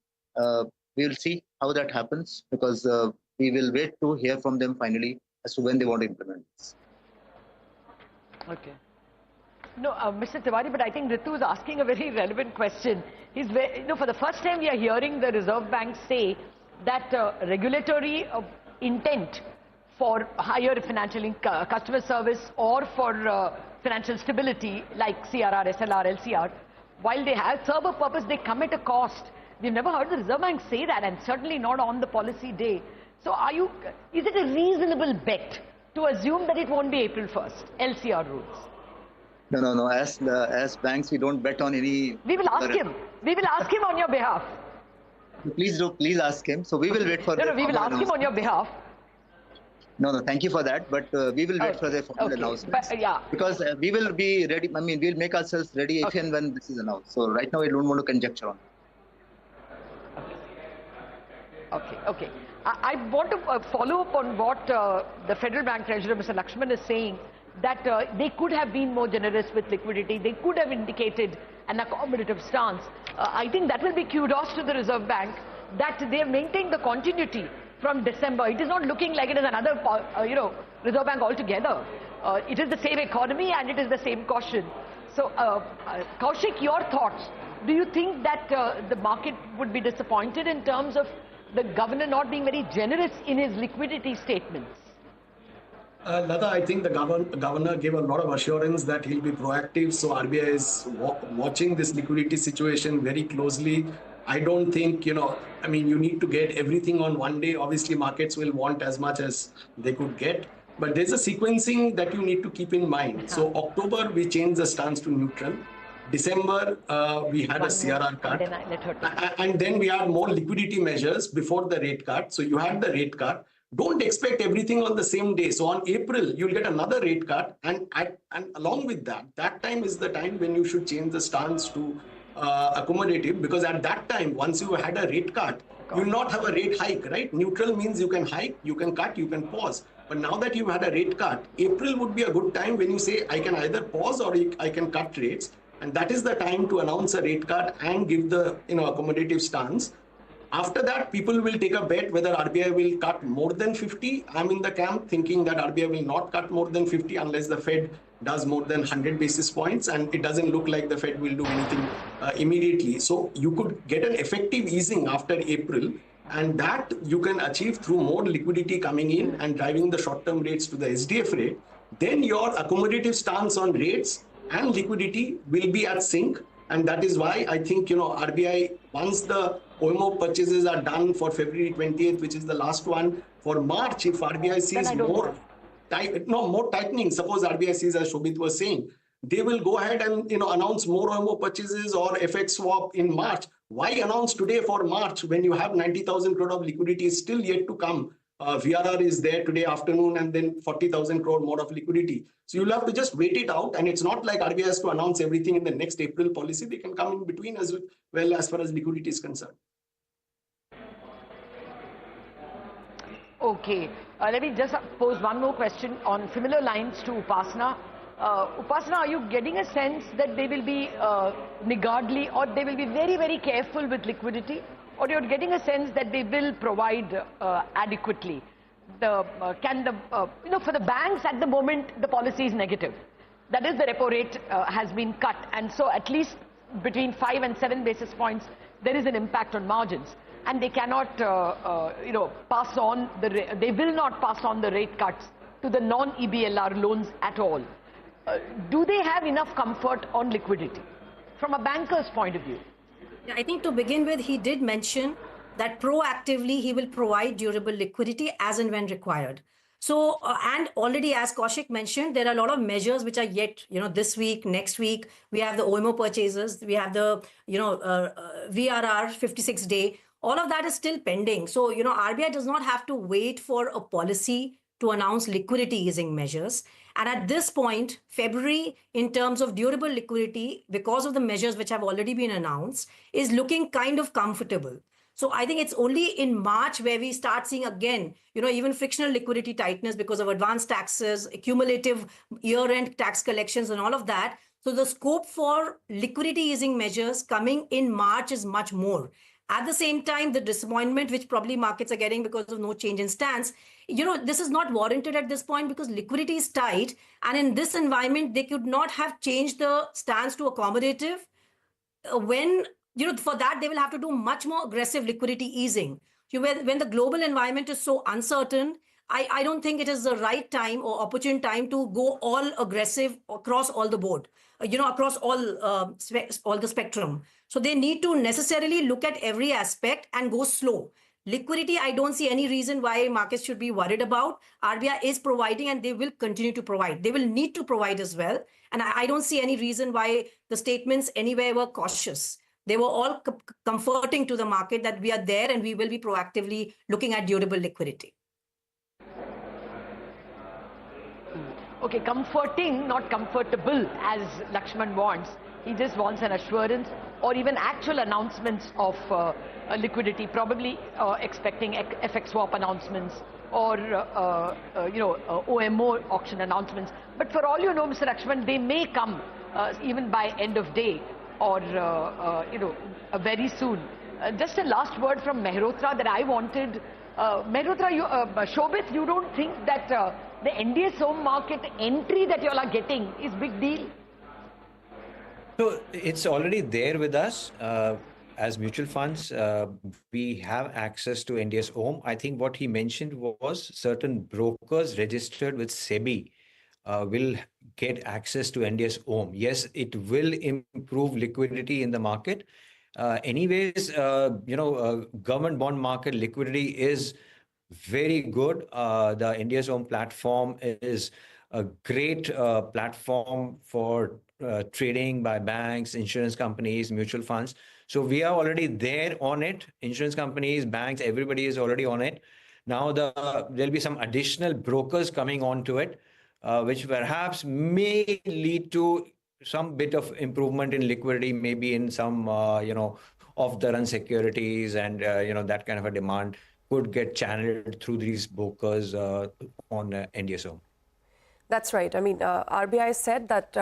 we will see how that happens because we will wait to hear from them finally as to when they want to implement this. Okay. No, Mr. Tiwari, but I think Ritu is asking a very relevant question. For the first time we are hearing the Reserve Bank say that regulatory intent for higher financial customer service or for financial stability like CRR, SLR, LCR, while they have serve a purpose, they come at a cost. We've never heard the Reserve Bank say that, and certainly not on the policy day. So is it a reasonable bet to assume that it won't be April 1st, LCR rules? No. As banks, we don't bet on any. We will ask him. We will ask him on your behalf. Please ask him. So we will wait for. No, we will ask him on your behalf. No, thank you for that. But we will wait for the formal announcement. Yeah. Because we will be ready. I mean, we'll make ourselves ready if and when this is announced. So right now, I don't want to conjecture on. Okay. I want to follow up on what the Federal Bank Treasurer, Mr. Lakshman, is saying, that they could have been more generous with liquidity. They could have indicated an accommodative stance. I think that will be kudos to the Reserve Bank, that they have maintained the continuity from December. It is not looking like it is another, Reserve Bank altogether. It is the same economy and it is the same caution. So, Kaushik, your thoughts? Do you think that the market would be disappointed in terms of the governor not being very generous in his liquidity statements? Lata, I think the governor gave a lot of assurance that he'll be proactive. So RBI is watching this liquidity situation very closely. I don't think, you need to get everything on one day. Obviously, markets will want as much as they could get. But there's a sequencing that you need to keep in mind. So October, we changed the stance to neutral. December, we had a CRR cut. And then we had more liquidity measures before the rate cut. So you had the rate cut. Don't expect everything on the same day. So on April, you'll get another rate cut. And along with that time is the time when you should change the stance to accommodative. Because at that time, once you had a rate cut, you'll not have a rate hike, right? Neutral means you can hike, you can cut, you can pause. But now that you've had a rate cut, April would be a good time when you say, I can either pause or I can cut rates. And that is the time to announce a rate cut and give the accommodative stance. After that, people will take a bet whether RBI will cut more than 50. I'm in the camp thinking that RBI will not cut more than 50 unless the Fed does more than 100 basis points. And it doesn't look like the Fed will do anything immediately. So you could get an effective easing after April. And that you can achieve through more liquidity coming in and driving the short-term rates to the SDF rate. Then your accommodative stance on rates and liquidity will be at sync. And that is why I think, RBI, once the OMO purchases are done for February 20th, which is the last one, for March, if RBI sees more tightening, suppose RBI sees, as Shobit was saying, they will go ahead and announce more OMO purchases or FX swap in March. Why announce today for March when you have 90,000 crore of liquidity is still yet to come? VRR is there today afternoon and then 40,000 crore more of liquidity. So you'll have to just wait it out. And it's not like RBI has to announce everything in the next April policy. They can come in between as well as far as liquidity is concerned. Okay. Let me just pose one more question on similar lines to Upasana. Upasana, are you getting a sense that they will be niggardly or they will be very, very careful with liquidity? Or you're getting a sense that they will provide adequately? For the banks at the moment, the policy is negative. That is, the repo rate has been cut. And so at least between 5 and 7 basis points, there is an impact on margins. And they cannot, pass on they will not pass on the rate cuts to the non-EBLR loans at all. Do they have enough comfort on liquidity from a banker's point of view? Yeah, I think to begin with, he did mention that proactively he will provide durable liquidity as and when required. So, and already as Kaushik mentioned, there are a lot of measures which are yet, this week, next week. We have the OMO purchases, we have the, VRR 56-day. All of that is still pending. So, RBI does not have to wait for a policy to announce liquidity easing measures. And at this point, February, in terms of durable liquidity, because of the measures which have already been announced, is looking kind of comfortable. So I think it's only in March where we start seeing again, even frictional liquidity tightness because of advanced taxes, cumulative year-end tax collections and all of that. So the scope for liquidity easing measures coming in March is much more. At the same time, the disappointment which probably markets are getting because of no change in stance, this is not warranted at this point because liquidity is tight. And in this environment, they could not have changed the stance to accommodative when, for that, they will have to do much more aggressive liquidity easing. When the global environment is so uncertain, I don't think it is the right time or opportune time to go all aggressive across all the board, across all the spectrum. So they need to necessarily look at every aspect and go slow. Liquidity, I don't see any reason why markets should be worried about. RBI is providing and they will continue to provide. They will need to provide as well. And I don't see any reason why the statements anywhere were cautious. They were all comforting to the market that we are there and we will be proactively looking at durable liquidity. Okay, comforting, not comfortable, as Lakshman wants. He just wants an assurance or even actual announcements of liquidity, probably expecting FX swap announcements or, OMO auction announcements. But for all you know, Mr. Lakshman, they may come even by end of day or, very soon. Just a last word from Malhotra that I wanted. Malhotra, Shobit, you don't think that the NDS home market entry that you all are getting is big deal? So it's already there with us. As mutual funds, we have access to NDS Home. I think what he mentioned was certain brokers registered with SEBI will get access to NDS Home. Yes, it will improve liquidity in the market. Anyways, government bond market liquidity is very good. The NDS Home platform is a great platform for trading by banks, insurance companies, mutual funds. So we are already there on it. Insurance companies, banks, everybody is already on it. Now there'll be some additional brokers coming onto it, which perhaps may lead to some bit of improvement in liquidity, maybe in some, off-the-run securities and, that kind of a demand could get channeled through these brokers on NDS Home. That's right. I mean, RBI said that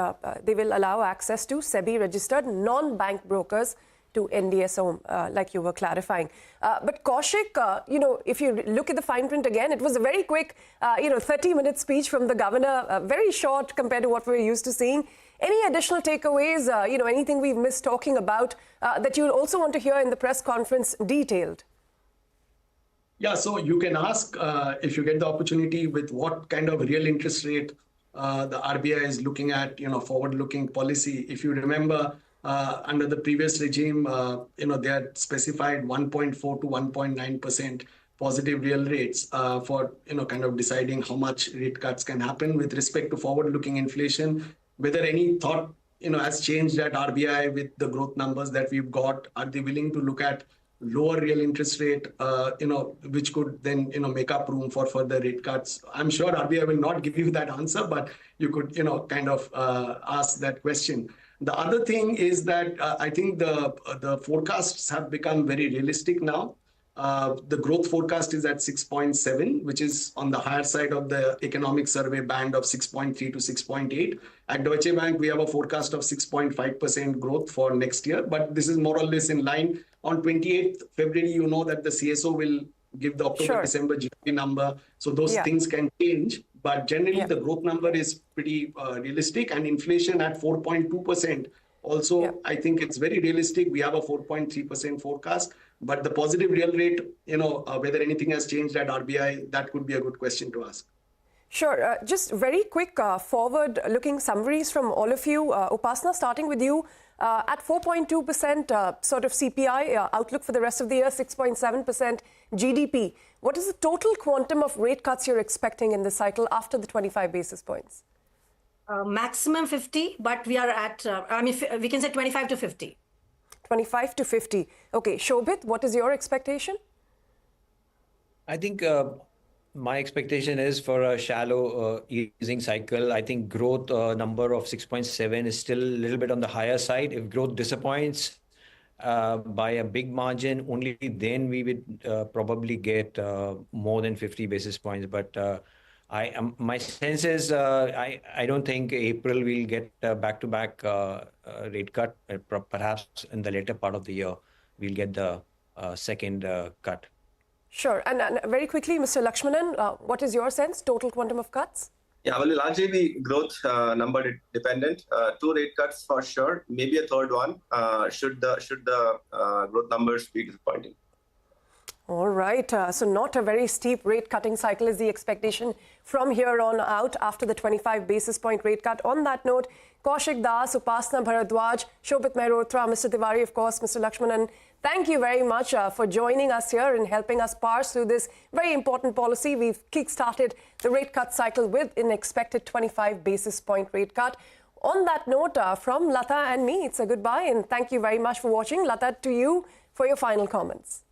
they will allow access to SEBI-registered non-bank brokers to NDS Home, like you were clarifying. But Kaushik, if you look at the fine print again, it was a very quick, 30-minute speech from the governor, very short compared to what we're used to seeing. Any additional takeaways, anything we've missed talking about that you also want to hear in the press conference detailed? Yeah, so you can ask if you get the opportunity with what kind of real interest rate the RBI is looking at, forward-looking policy. If you remember, under the previous regime, they had specified 1.4 to 1.9% positive real rates for, kind of deciding how much rate cuts can happen with respect to forward-looking inflation. Whether any thought, has changed at RBI with the growth numbers that we've got, are they willing to look at lower real interest rate, which could then, make up room for further rate cuts? I'm sure RBI will not give you that answer, but you could, kind of ask that question. The other thing is that I think the forecasts have become very realistic now. The growth forecast is at 6.7, which is on the higher side of the economic survey band of 6.3 to 6.8. At Deutsche Bank, we have a forecast of 6.5% growth for next year, but this is more or less in line. On 28th February, you know that the CSO will give the October-December GDP number. So those things can change. But generally, the growth number is pretty realistic. And inflation at 4.2%. Also, I think it's very realistic. We have a 4.3% forecast. But the positive real rate, whether anything has changed at RBI, that could be a good question to ask. Sure. Just very quick forward-looking summaries from all of you. Upasana, starting with you. At 4.2% sort of CPI, outlook for the rest of the year, 6.7% GDP. What is the total quantum of rate cuts you're expecting in this cycle after the 25 basis points? Maximum 50, but we are at, we can say 25 to 50. 25 to 50. Okay, Shobit, what is your expectation? I think my expectation is for a shallow easing cycle. I think growth number of 6.7 is still a little bit on the higher side. If growth disappoints by a big margin, only then we would probably get more than 50 basis points. But my sense is I don't think April will get back-to-back rate cut. Perhaps in the later part of the year, we'll get the second cut. Sure. And very quickly, Mr. Lakshmanan, what is your sense, total quantum of cuts? Yeah, well, largely the growth number dependent. 2 rate cuts for sure, maybe a third one, should the growth numbers be disappointing. All right. So not a very steep rate cutting cycle is the expectation from here on out after the 25 basis point rate cut. On that note, Kaushik Das, Upasana Bharadwaj, Shobit Malhotra, Mr. Tiwari, of course, Mr. Lakshmanan, Thank you very much for joining us here and helping us parse through this very important policy. We've kick-started the rate cut cycle with an expected 25 basis point rate cut. On that note, from Lata and me, it's a goodbye and thank you very much for watching. Lata, to you for your final comments.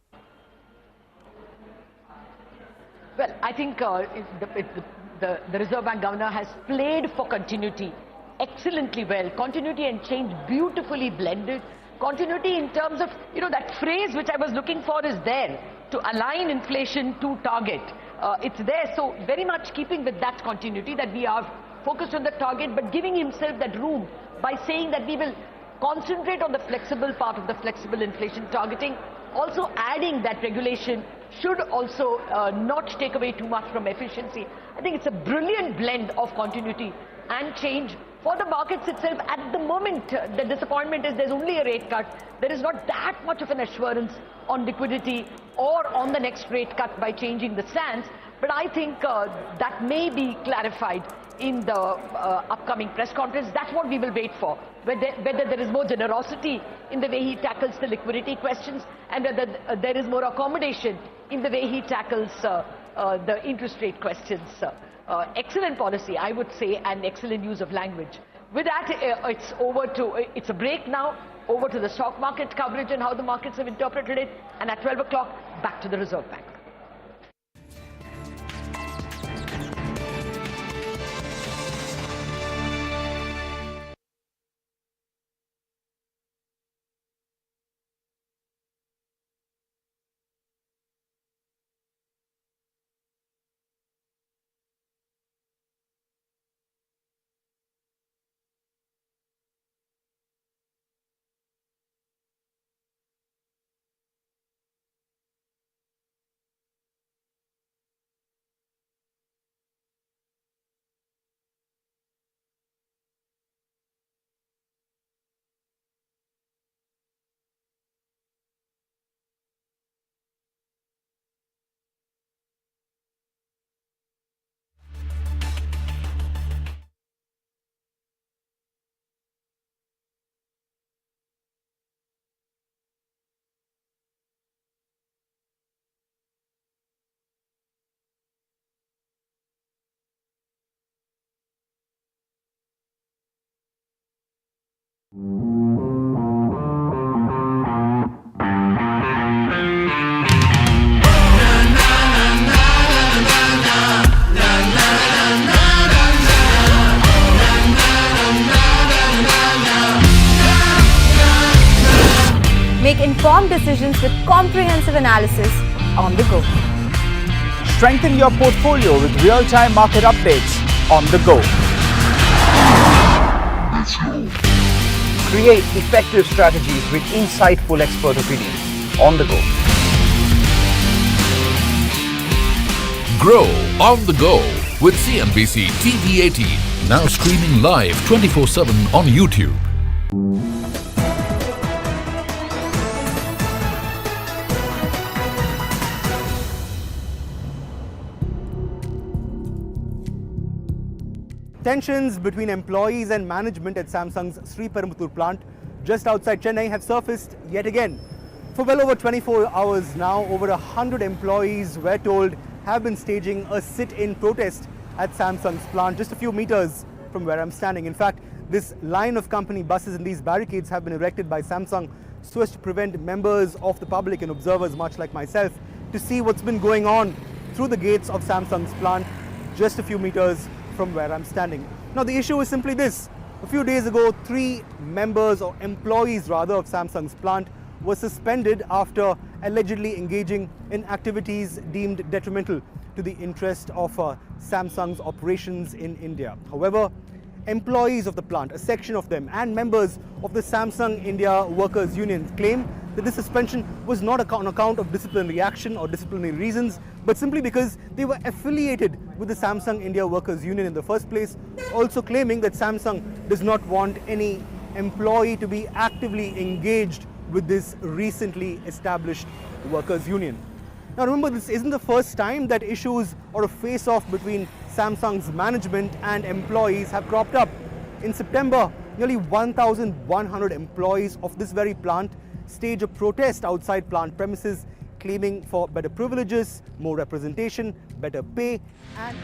Well, I think the Reserve Bank Governor has played for continuity excellently well. Continuity and change beautifully blended. Continuity in terms of, that phrase which I was looking for is there, to align inflation to target. It's there, so very much keeping with that continuity that we are focused on the target, but giving himself that room by saying that we will concentrate on the flexible part of the flexible inflation targeting, also adding that regulation should also not take away too much from efficiency. I think it's a brilliant blend of continuity and change. For the markets itself, at the moment, the disappointment is there's only a rate cut. There is not that much of an assurance on liquidity or on the next rate cut by changing the stance. But I think that may be clarified in the upcoming press conference. That's what we will wait for, whether there is more generosity in the way he tackles the liquidity questions and whether there is more accommodation in the way he tackles the interest rate questions. Excellent policy, I would say, and excellent use of language. With that, it's a break now, over to the stock market coverage and how the markets have interpreted it, and at 12 o'clock, back to the Reserve Bank. Make informed decisions with comprehensive analysis on the go. Strengthen your portfolio with real-time market updates on the go. Create effective strategies with insightful expert opinions on the go. Grow on the go with CNBC-TV18, now streaming live 24/7 on YouTube. Tensions between employees and management at Samsung's Sriperumbudur plant just outside Chennai have surfaced yet again. For well over 24 hours now, over 100 employees, we're told, have been staging a sit-in protest at Samsung's plant just a few meters from where I'm standing. In fact, this line of company buses and these barricades have been erected by Samsung so as to prevent members of the public and observers, much like myself, to see what's been going on through the gates of Samsung's plant just a few meters from where I'm standing. Now, the issue is simply this. A few days ago, 3 members or employees rather of Samsung's plant were suspended after allegedly engaging in activities deemed detrimental to the interest of Samsung's operations in India. However, employees of the plant, a section of them, and members of the Samsung India Workers Union claim that this suspension was not on account of disciplinary action or disciplinary reasons, but simply because they were affiliated with the Samsung India Workers Union in the first place, also claiming that Samsung does not want any employee to be actively engaged with this recently established workers' union. Now remember, this isn't the first time that issues or a face-off between Samsung's management and employees have cropped up. In September, nearly 1,100 employees of this very plant staged a protest outside plant premises, claiming for better privileges, more representation, better pay, and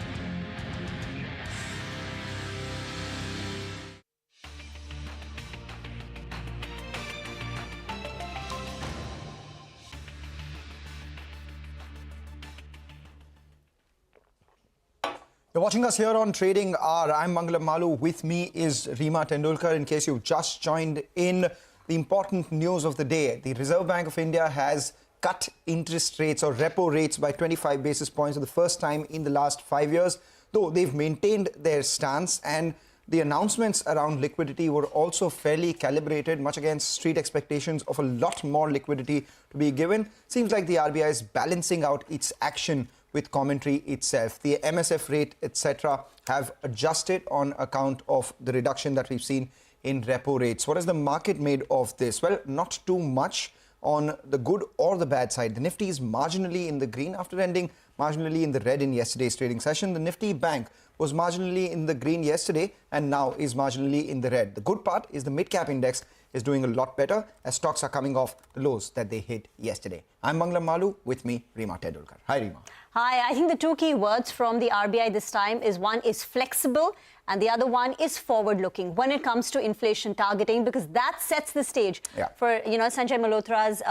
You're watching us here on Trading Hour. I'm Mangalam Malu. With me is Reema Tendulkar. In case you've just joined in, the important news of the day. The Reserve Bank of India has cut interest rates or repo rates by 25 basis points for the first time in the last 5 years, though they've maintained their stance, and the announcements around liquidity were also fairly calibrated, much against street expectations of a lot more liquidity to be given. Seems like the RBI is balancing out its action with commentary itself. The MSF rate, etc., have adjusted on account of the reduction that we've seen in repo rates. What has the market made of this? Well, not too much on the good or the bad side. The Nifty is marginally in the green after ending marginally in the red in yesterday's trading session. The Nifty Bank was marginally in the green yesterday and now is marginally in the red. The good part is the mid-cap index is doing a lot better as stocks are coming off the lows that they hit yesterday. I'm Mangalam Malu. With me, Reema Tendulkar. Hi, Reema. Hi, I think the two key words from the RBI this time is one is flexible and the other one is forward-looking when it comes to inflation targeting, because that sets the stage for, Sanjay Malhotra's,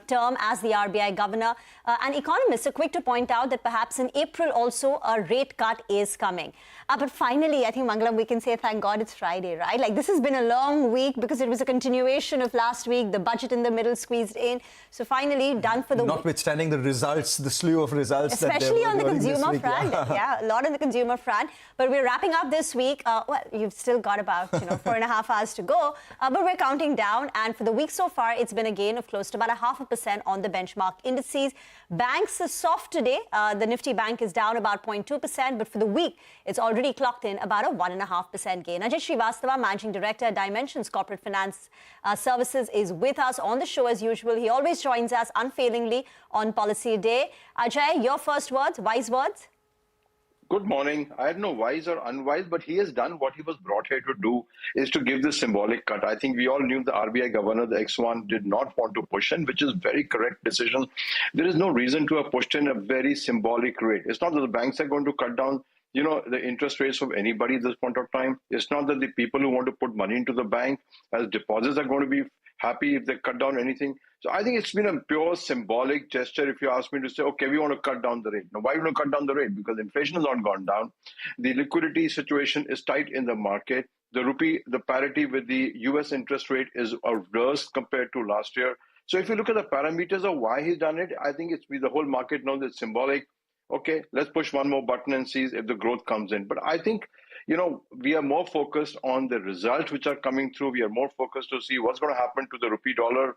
term as the RBI governor. And economists are quick to point out that perhaps in April also a rate cut is coming. But finally, I think, Mangalam, we can say thank God it's Friday, right? Like, this has been a long week because it was a continuation of last week, the budget in the middle squeezed in. So finally, done for the week. Notwithstanding the results, the slew of results. Especially on the consumer front. Yeah, a lot on the consumer front. But we're wrapping up this week. Well, you've still got about 4.5 hours to go. But we're counting down. And for the week so far, it's been a gain of close to about 0.5% on the benchmark indices. Banks are soft today. The Nifty Bank is down about 0.2%. But for the week, it's already clocked in about a 1.5% gain. Ajay Srivastava, Managing Director at Dimensions Corporate Finance Services, is with us on the show as usual. He always joins us unfailingly on Policy Day. Ajay, your first words, wise words? Good morning. I have no wise or unwise, but he has done what he was brought here to do, is to give this symbolic cut. I think we all knew the RBI governor, the X1, did not want to push in, which is very correct decision. There is no reason to have pushed in a very symbolic rate. It's not that the banks are going to cut down the interest rates of anybody at this point of time. It's not that the people who want to put money into the bank as deposits are going to be happy if they cut down anything. So I think it's been a pure symbolic gesture if you ask me to say, okay, we want to cut down the rate. Now, why do we want to cut down the rate? Because inflation has not gone down. The liquidity situation is tight in the market. The rupee, the parity with the US interest rate is worse compared to last year. So if you look at the parameters of why he's done it, I think the whole market knows it's symbolic. Okay, let's push one more button and see if the growth comes in. But I think, we are more focused on the results which are coming through. We are more focused to see what's going to happen to the rupee dollar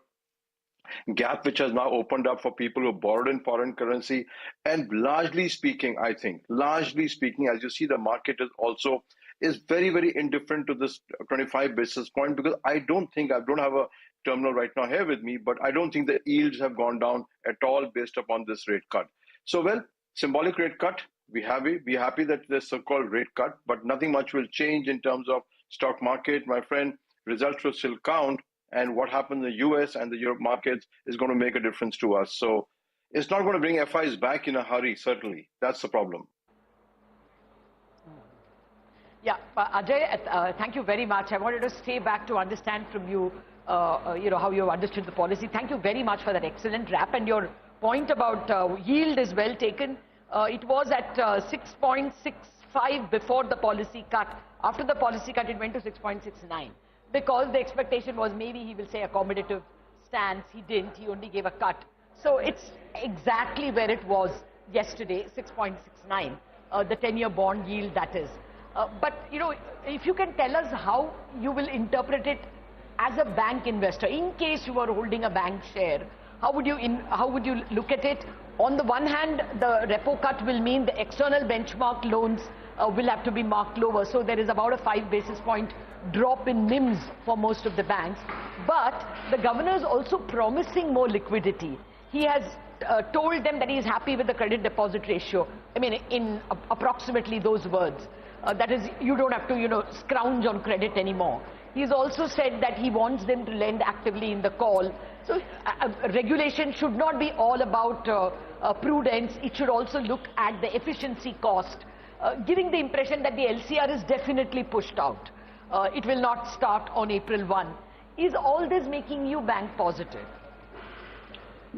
gap, which has now opened up for people who borrowed in foreign currency. And largely speaking, as you see, the market is very, very indifferent to this 25 basis point, because I don't have a terminal right now here with me, but I don't think the yields have gone down at all based upon this rate cut. So, well, symbolic rate cut, be happy that there's so-called rate cut, but nothing much will change in terms of stock market. My friend, results will still count, and what happens in the US and the Europe markets is going to make a difference to us. So it's not going to bring FIs back in a hurry, certainly. That's the problem. Yeah, Ajay, thank you very much. I wanted to stay back to understand from you, how you have understood the policy. Thank you very much for that excellent wrap. And your point about yield is well taken. It was at 6.65 before the policy cut. After the policy cut, it went to 6.69 because the expectation was maybe he will say accommodative stance. He didn't. He only gave a cut. So it's exactly where it was yesterday, 6.69, the 10-year bond yield, that is. But, if you can tell us how you will interpret it as a bank investor, in case you are holding a bank share, how would you look at it? On the one hand, the repo cut will mean the external benchmark loans will have to be marked lower. So there is about a 5 basis point drop in NIMs for most of the banks. But the governor is also promising more liquidity. He has told them that he is happy with the credit deposit ratio. I mean, in approximately those words. That is, you don't have to, scrounge on credit anymore. He's also said that he wants them to lend actively in the call. So regulation should not be all about prudence. It should also look at the efficiency cost, giving the impression that the LCR is definitely pushed out. It will not start on April 1. Is all this making you bank positive?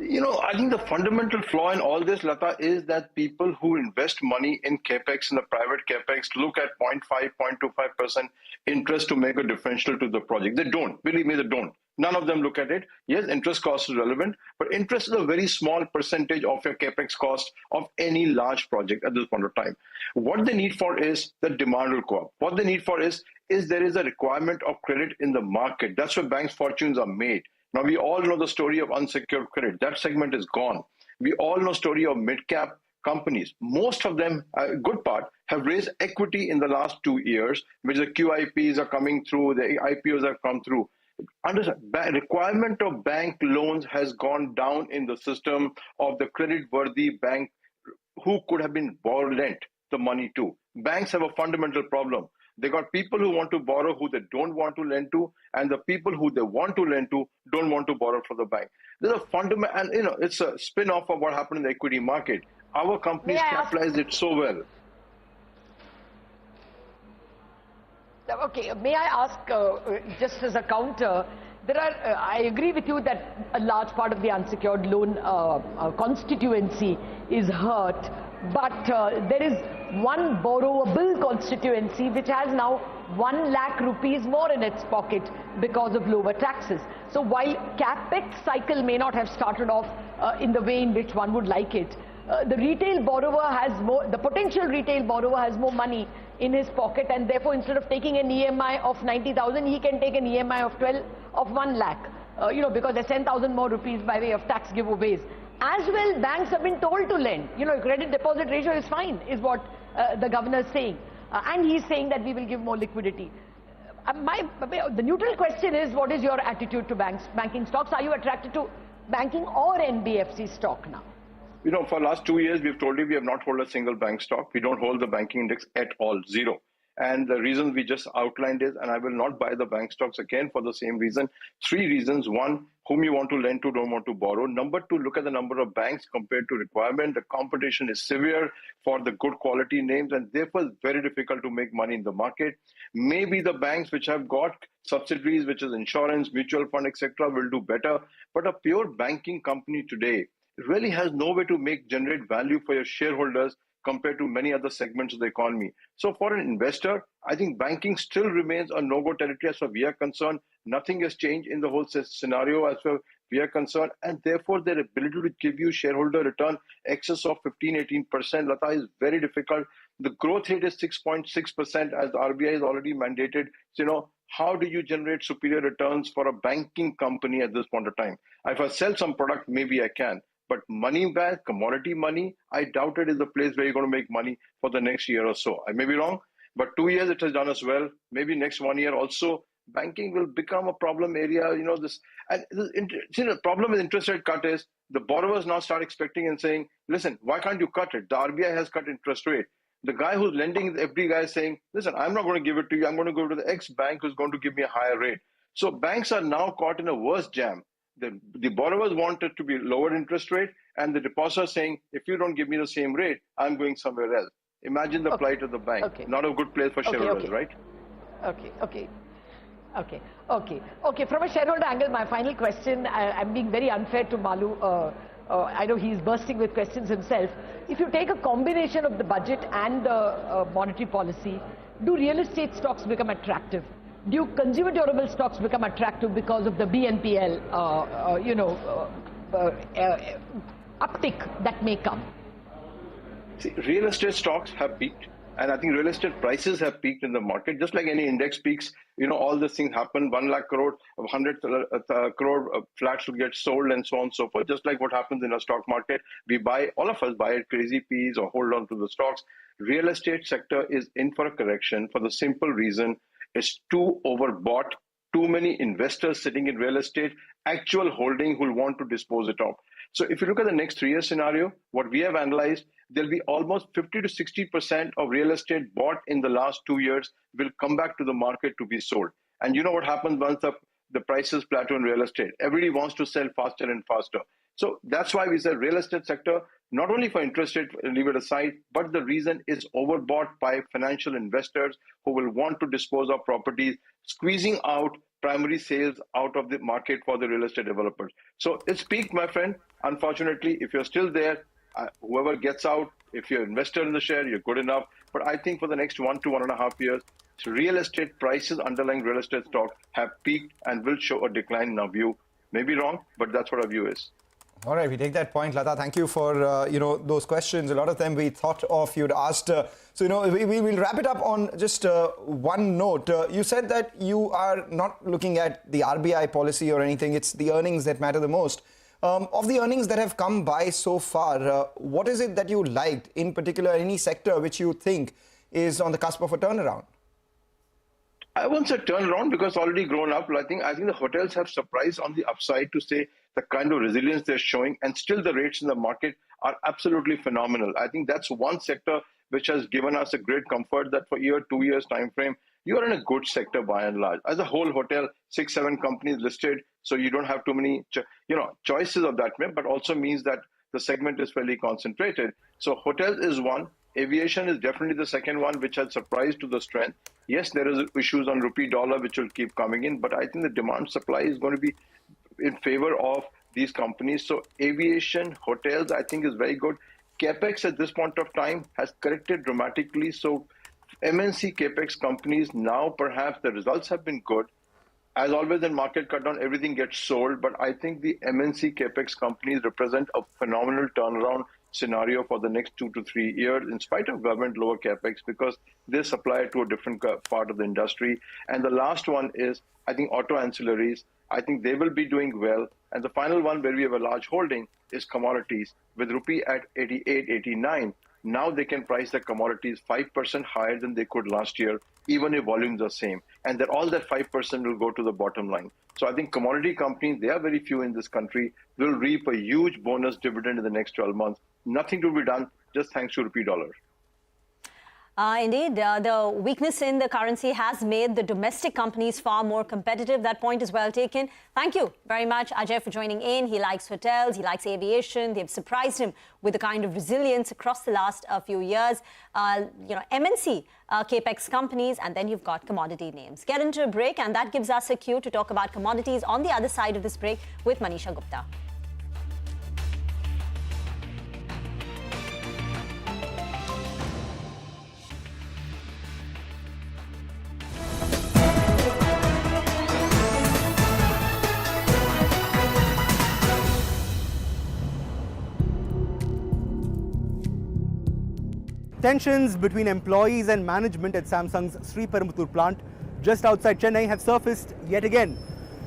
I think the fundamental flaw in all this, Lata, is that people who invest money in capex, in the private capex, look at 0.5, 0.25% interest to make a differential to the project. They don't. Believe me, they don't. None of them look at it. Yes, interest cost is relevant, but interest is a very small percentage of your capex cost of any large project at this point of time. What they need for is the demand will go up. What they need for is there is a requirement of credit in the market. That's where banks' fortunes are made. Now, we all know the story of unsecured credit. That segment is gone. We all know the story of mid-cap companies. Most of them, a good part, have raised equity in the last 2 years, which the QIPs are coming through, the IPOs have come through. Requirement of bank loans has gone down in the system of the credit-worthy bank who could have been lent the money to. Banks have a fundamental problem. They got people who want to borrow who they don't want to lend to, and the people who they want to lend to don't want to borrow from the bank. There's a fundamental, and it's a spin-off of what happened in the equity market. Our companies capitalized it so well. Okay, may I ask, just as a counter, I agree with you that a large part of the unsecured loan constituency is hurt, but there is one borrowable constituency which has now 1 lakh rupees more in its pocket because of lower taxes. So while capex cycle may not have started off in the way in which one would like it, the retail borrower has more, the potential retail borrower has more money in his pocket, and therefore instead of taking an EMI of 90,000, he can take an EMI of 1 lakh, because there's 10,000 more rupees by way of tax giveaways. As well, banks have been told to lend. Credit deposit ratio is fine, is what the governor is saying. And he's saying that we will give more liquidity. The neutral question is, what is your attitude to banking stocks? Are you attracted to banking or NBFC stock now? For the last 2 years, we've told you we have not held a single bank stock. We don't hold the banking index at all, zero. And the reasons we just outlined is, and I will not buy the bank stocks again for the same reason. 3 reasons. 1, whom you want to lend to don't want to borrow. Number 2, look at the number of banks compared to requirement. The competition is severe for the good quality names, and therefore it's very difficult to make money in the market. Maybe the banks which have got subsidiaries, which is insurance, mutual fund, etc., will do better. But a pure banking company today really has no way to generate value for your shareholders compared to many other segments of the economy. So for an investor, I think banking still remains a no-go territory as far as we are concerned. Nothing has changed in the whole scenario as far as we are concerned, and therefore their ability to give you shareholder return excess of 15-18%, Lata, is very difficult. The growth rate is 6.6% as the RBI has already mandated. So, how do you generate superior returns for a banking company at this point of time? If I sell some product, maybe I can. But money back, commodity money, I doubt it is the place where you're going to make money for the next year or so. I may be wrong, but 2 years it has done us well. Maybe next 1 year also, banking will become a problem area. The problem with interest rate cut is the borrowers now start expecting and saying, listen, why can't you cut it? The RBI has cut interest rate. The guy who's lending, the FD guy is saying, listen, I'm not going to give it to you. I'm going to go to the X bank who's going to give me a higher rate. So banks are now caught in a worse jam. The borrowers want it to be lower interest rate, and the depositors saying, if you don't give me the same rate, I'm going somewhere else. Imagine the plight of the bank. Okay. Not a good place for shareholders, right? Okay. From a shareholder angle, my final question, I'm being very unfair to Malu. I know he's bursting with questions himself. If you take a combination of the budget and the monetary policy, do real estate stocks become attractive? Do consumer durable stocks become attractive because of the BNPL, uptick that may come? See, real estate stocks have peaked, and I think real estate prices have peaked in the market. Just like any index peaks, all these things happen. 1 lakh crore, 100 crore flats will get sold, and so on and so forth. Just like what happens in a stock market, all of us buy at crazy P's or hold on to the stocks. Real estate sector is in for a correction for the simple reason it's too overbought, too many investors sitting in real estate, actual holding who will want to dispose it off. So if you look at the next 3-year scenario, what we have analyzed, there'll be almost 50 to 60% of real estate bought in the last 2 years will come back to the market to be sold. And you know what happens once the prices plateau in real estate? Everybody wants to sell faster and faster. So that's why we said real estate sector, not only for interest rate, leave it aside, but the reason is overbought by financial investors who will want to dispose of properties, squeezing out primary sales out of the market for the real estate developers. So it's peaked, my friend. Unfortunately, if you're still there, whoever gets out, if you're an investor in the share, you're good enough. But I think for the next 1 to 1.5 years, real estate prices, underlying real estate stocks have peaked and will show a decline in our view. Maybe wrong, but that's what our view is. All right, we take that point, Lata. Thank you for those questions. A lot of them we thought of, you'd asked. We will wrap it up on just one note. You said that you are not looking at the RBI policy or anything. It's the earnings that matter the most. Of the earnings that have come by so far, what is it that you liked, in particular, any sector which you think is on the cusp of a turnaround? I won't say turnaround because already grown up. I think the hotels have surprised on the upside to say the kind of resilience they're showing, and still the rates in the market are absolutely phenomenal. I think that's one sector which has given us a great comfort that for 2 years time frame, you are in a good sector by and large. As a whole hotel, 6-7 companies listed, so you don't have too many choices of that, but also means that the segment is fairly concentrated. So hotels is one. Aviation is definitely the second one, which has surprised to the strength. Yes, there is issues on rupee dollar, which will keep coming in, but I think the demand supply is going to be in favor of these companies. So aviation, hotels, I think is very good. Capex at this point of time has corrected dramatically. So MNC Capex companies, now perhaps the results have been good. As always in market cut down, everything gets sold, but I think the MNC Capex companies represent a phenomenal turnaround scenario for the next 2 to 3 years, in spite of government lower capex, because they supply to a different part of the industry. And the last one is, I think, auto ancillaries. I think they will be doing well. And the final one, where we have a large holding, is commodities. With rupee at 88, 89, now they can price their commodities 5% higher than they could last year, even if volumes are same. And that all that 5% will go to the bottom line. So I think commodity companies, there are very few in this country, will reap a huge bonus dividend in the next 12 months. Nothing to be done, just thanks to rupee dollar. Indeed, the weakness in the currency has made the domestic companies far more competitive. That point is well taken. Thank you very much, Ajay, for joining in. He likes hotels, he likes aviation. They've surprised him with the kind of resilience across the last few years. MNC Capex companies, and then you've got commodity names. Get into a break, and that gives us a cue to talk about commodities on the other side of this break with Manisha Gupta. Tensions between employees and management at Samsung's Sriperumbudur plant just outside Chennai have surfaced yet again.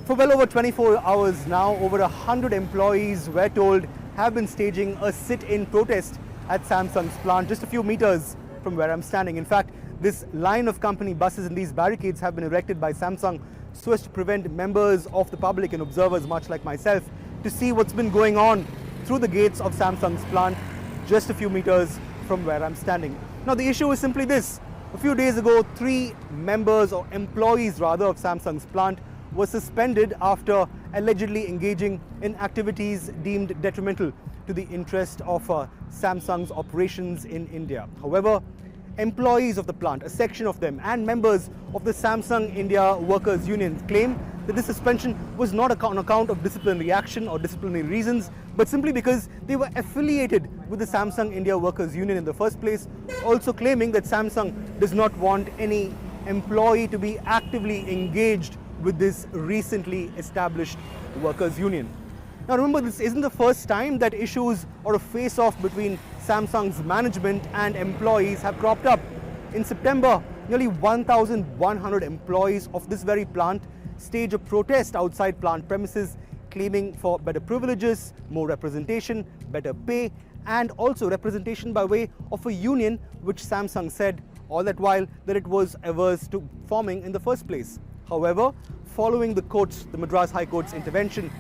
For well over 24 hours now, over 100 employees, we're told, have been staging a sit-in protest at Samsung's plant just a few meters from where I'm standing. In fact, this line of company buses and these barricades have been erected by Samsung so as to prevent members of the public and observers, much like myself, to see what's been going on through the gates of Samsung's plant just a few meters from where I'm standing. Now, the issue is simply this. A few days ago, 3 members or employees rather of Samsung's plant were suspended after allegedly engaging in activities deemed detrimental to the interest of Samsung's operations in India. However, employees of the plant, a section of them, and members of the Samsung India Workers Union claim that this suspension was not on account of disciplinary action or disciplinary reasons, but simply because they were affiliated with the Samsung India Workers Union in the first place, also claiming that Samsung does not want any employee to be actively engaged with this recently established workers union. Now remember, this isn't the first time that issues or a face-off between Samsung's management and employees have cropped up. In September, nearly 1,100 employees of this very plant staged a protest outside plant premises, claiming for better privileges, more representation, better pay, and also representation by way of a union which Samsung said all that while that it was averse to forming in the first place. However, following the Madras High Court's intervention,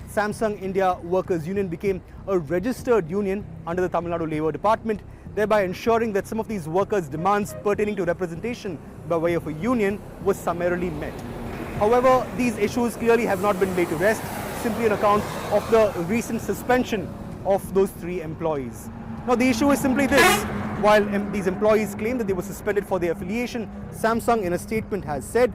Samsung India Workers Union became a registered union under the Tamil Nadu Labour Department, thereby ensuring that some of these workers' demands pertaining to representation by way of a union was summarily met. However, these issues clearly have not been laid to rest, simply on account of the recent suspension of those 3 employees. Now, the issue is simply this. While these employees claim that they were suspended for their affiliation, Samsung in a statement has said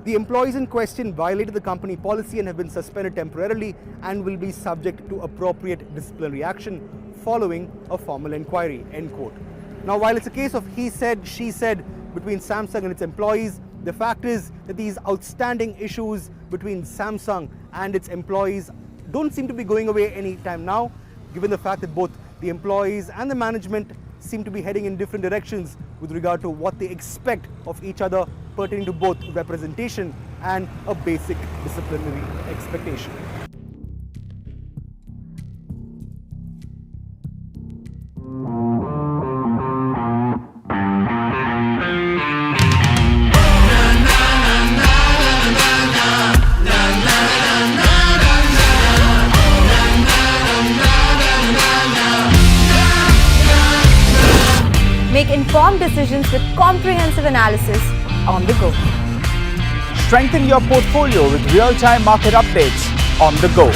the employees in question violated the company policy and have been suspended temporarily and will be subject to appropriate disciplinary action following a formal inquiry, end quote. Now, while it's a case of he said, she said between Samsung and its employees, the fact is that these outstanding issues between Samsung and its employees don't seem to be going away anytime now, given the fact that both the employees and the management seem to be heading in different directions with regard to what they expect of each other pertaining to both representation and a basic disciplinary expectation. Make informed decisions with comprehensive analysis on the go. Strengthen your portfolio with real-time market updates on the go.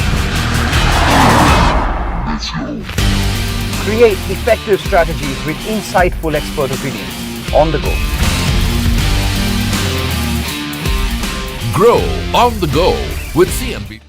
Create effective strategies with insightful expert opinions on the go. Grow on the go with CNBC.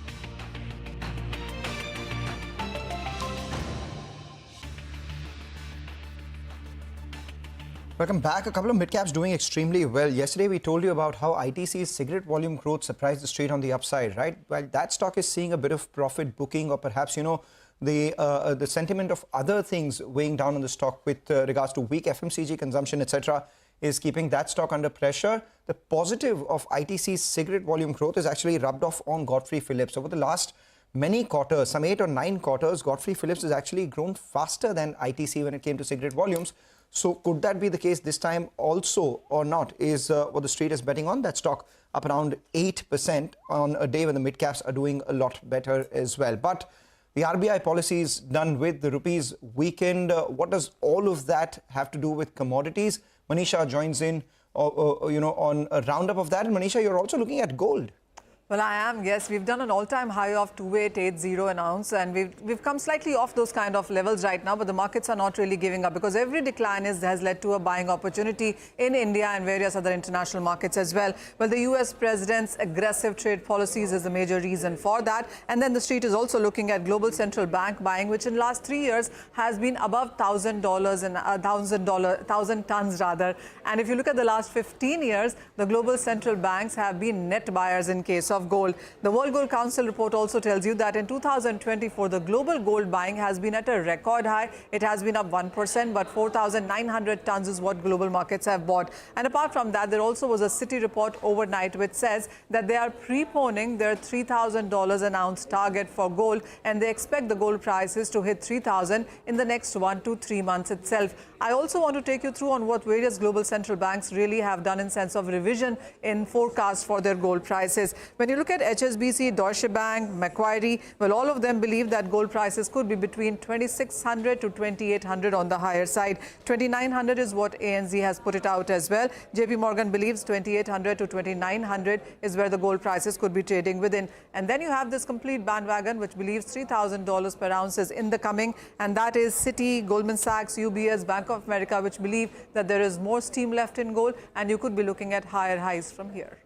Welcome back. A couple of mid-caps doing extremely well. Yesterday, we told you about how ITC's cigarette volume growth surprised the street on the upside, right? While that stock is seeing a bit of profit booking, or perhaps, you know, the sentiment of other things weighing down on the stock with regards to weak FMCG consumption, etc., is keeping that stock under pressure. The positive of ITC's cigarette volume growth is actually rubbed off on Godfrey Phillips. Over the last many quarters, some 8 or 9 quarters, Godfrey Phillips has actually grown faster than ITC when it came to cigarette volumes. So could that be the case this time also or not, is what the street is betting on. That stock up around 8% on a day when the mid-caps are doing a lot better as well. But the RBI policy is done with, the rupees weakened. What does all of that have to do with commodities? Manisha joins in on a roundup of that. And Manisha, you're also looking at gold. Well, I am, yes. We've done an all-time high of 2880 an ounce, and we've come slightly off those kind of levels right now, but the markets are not really giving up because every decline has led to a buying opportunity in India and various other international markets as well. Well, the US president's aggressive trade policies is the major reason for that. And then the street is also looking at global central bank buying, which in the last 3 years has been above $1,000 and 1,000 tons rather. And if you look at the last 15 years, the global central banks have been net buyers in case of gold. The World Gold Council report also tells you that in 2024, the global gold buying has been at a record high. It has been up 1%, but 4,900 tons is what global markets have bought. And apart from that, there also was a Citi report overnight which says that they are preponing their $3,000 an ounce target for gold, and they expect the gold prices to hit 3,000 in the next 1 to 3 months itself. I also want to take you through on what various global central banks really have done in sense of revision in forecast for their gold prices. When you look at HSBC, Deutsche Bank, Macquarie, well, all of them believe that gold prices could be between 2,600 to 2,800 on the higher side. 2,900 is what ANZ has put it out as well. JP Morgan believes 2,800 to 2,900 is where the gold prices could be trading within. And then you have this complete bandwagon which believes $3,000 per ounce is in the coming, and that is Citi, Goldman Sachs, UBS, Bank of America, which believe that there is more steam left in gold, and you could be looking at higher highs from here.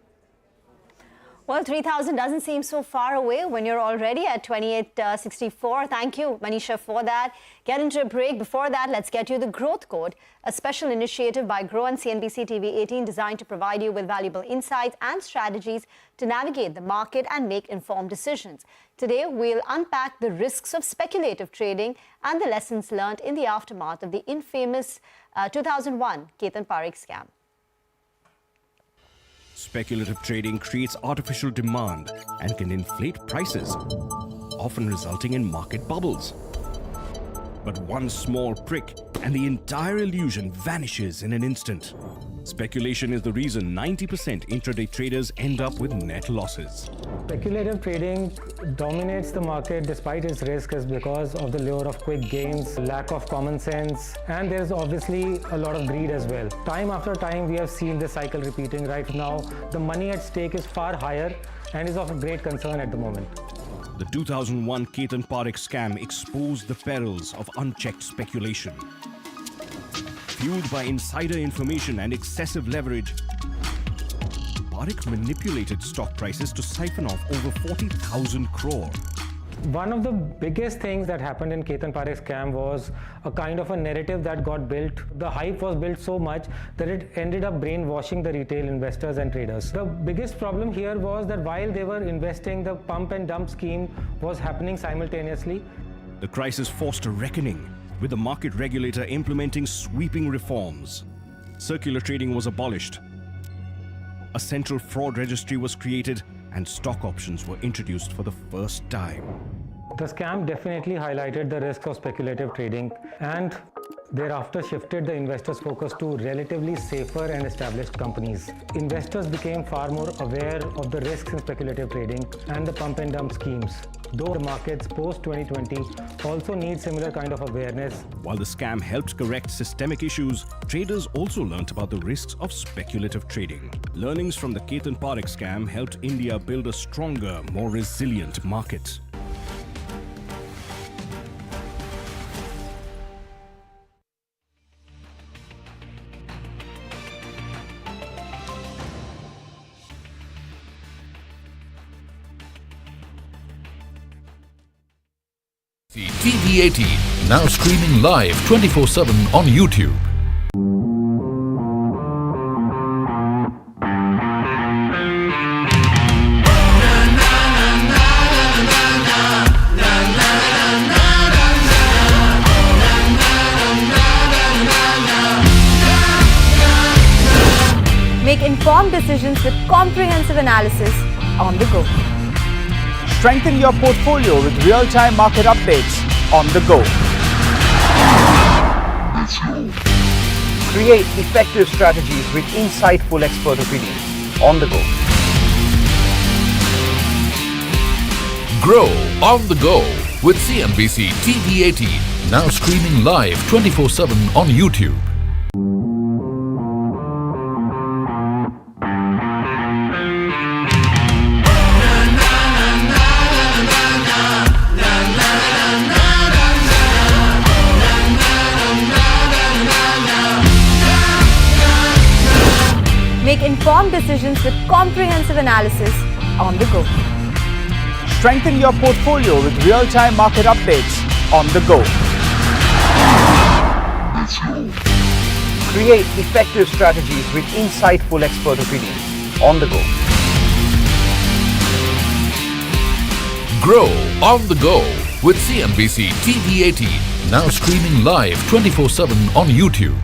Well, 3,000 doesn't seem so far away when you're already at 2864. Thank you, Manisha, for that. Get into a break. Before that, let's get you the Growth Code, a special initiative by Grow and CNBC TV18 designed to provide you with valuable insights and strategies to navigate the market and make informed decisions. Today, we'll unpack the risks of speculative trading and the lessons learned in the aftermath of the infamous 2001 Ketan Parekh scam. Speculative trading creates artificial demand and can inflate prices, often resulting in market bubbles. But one small prick and the entire illusion vanishes in an instant. Speculation is the reason 90% intraday traders end up with net losses. Speculative trading dominates the market despite its risk is because of the lure of quick gains, lack of common sense, and there's obviously a lot of greed as well. Time after time, we have seen this cycle repeating. Right now, the money at stake is far higher and is of great concern at the moment. The 2001 Ketan Parekh scam exposed the perils of unchecked speculation. Fueled by insider information and excessive leverage, Parekh manipulated stock prices to siphon off over 40,000 crore. One of the biggest things that happened in Ketan Parekh's scam was a kind of a narrative that got built. The hype was built so much that it ended up brainwashing the retail investors and traders. The biggest problem here was that while they were investing, the pump and dump scheme was happening simultaneously. The crisis forced a reckoning, with the market regulator implementing sweeping reforms. Circular trading was abolished. A central fraud registry was created and stock options were introduced for the first time. The scam definitely highlighted the risk of speculative trading and thereafter shifted the investors' focus to relatively safer and established companies. Investors became far more aware of the risks in speculative trading and the pump and dump schemes. Though the markets post-2020 also need similar kind of awareness. While the scam helped correct systemic issues, traders also learnt about the risks of speculative trading. Learnings from the Ketan Parekh scam helped India build a stronger, more resilient market. TV18, now streaming live 24/7 on YouTube. Make informed decisions with comprehensive analysis on the go. Strengthen your portfolio with real-time market updates on the go. Create effective strategies with insightful expert opinions on the go. Grow on the go with CNBC-TV18, now streaming live 24/7 on YouTube. Make informed decisions with comprehensive analysis on the go. Strengthen your portfolio with real-time market updates on the go. Create effective strategies with insightful expert opinions on the go. Grow on the go with CNBC-TV18, now streaming live 24/7 on YouTube.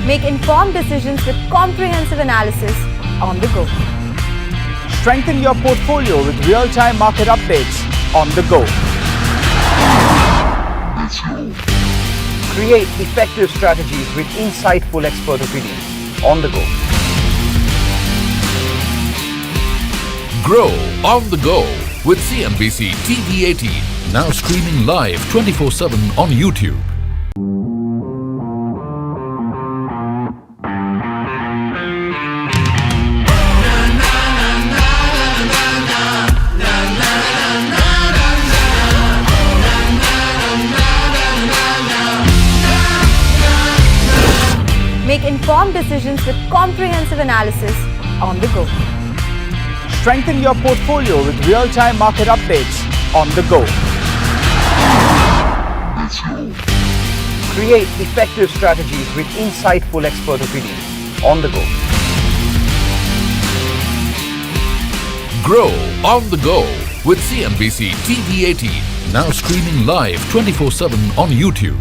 Make informed decisions with comprehensive analysis on the go. Strengthen your portfolio with real-time market updates on the go. Create effective strategies with insightful expert opinions on the go. Grow on the go with CNBC-TV18, now streaming live 24/7 on YouTube. Make informed decisions with comprehensive analysis on the go. Strengthen your portfolio with real-time market updates on the go. Create effective strategies with insightful expert opinions on the go. Grow on the go with CNBC-TV18, now streaming live 24/7 on YouTube.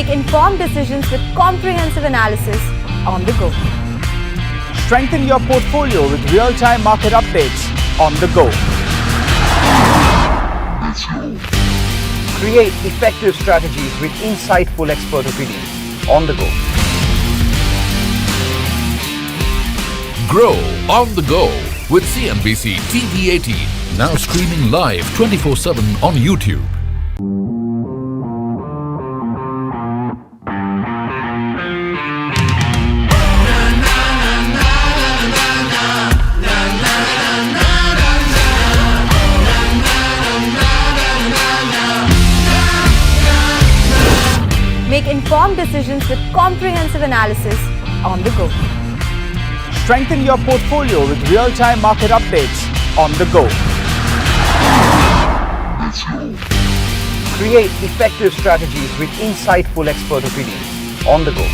Make informed decisions with comprehensive analysis on the go. Strengthen your portfolio with real-time market updates on the go. Create effective strategies with insightful expert opinions on the go. Grow on the go with CNBC-TV18, now streaming live 24/7 on YouTube. Make informed decisions with comprehensive analysis on the go. Strengthen your portfolio with real-time market updates on the go. Create effective strategies with insightful expert opinions on the go.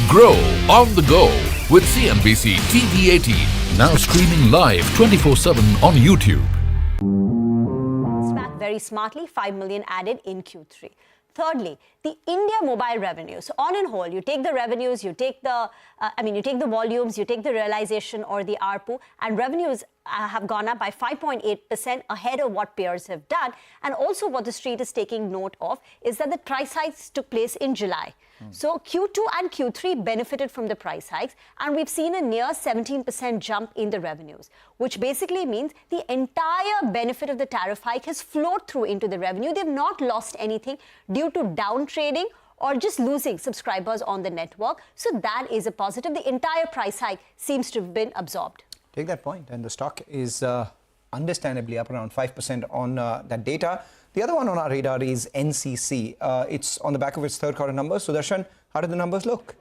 Grow on the go with CNBC-TV18, now streaming live 24/7 on YouTube. Very smartly, 5 million added in Q3. Thirdly, the India mobile revenue. So on and whole, you take the revenues, you take the, you take the volumes, you take the realization or the ARPU, and revenues have gone up by 5.8% ahead of what peers have done. And also what the street is taking note of is that the price hikes took place in July. So Q2 and Q3 benefited from the price hikes, and we've seen a near 17% jump in the revenues, which basically means the entire benefit of the tariff hike has flowed through into the revenue. They've not lost anything due to down trading or just losing subscribers on the network. So that is a positive. The entire price hike seems to have been absorbed. Take that point, and the stock is understandably up around 5% on that data. The other one on our radar is NCC. It's on the back of its third quarter numbers. Sudarshan, how did the numbers look?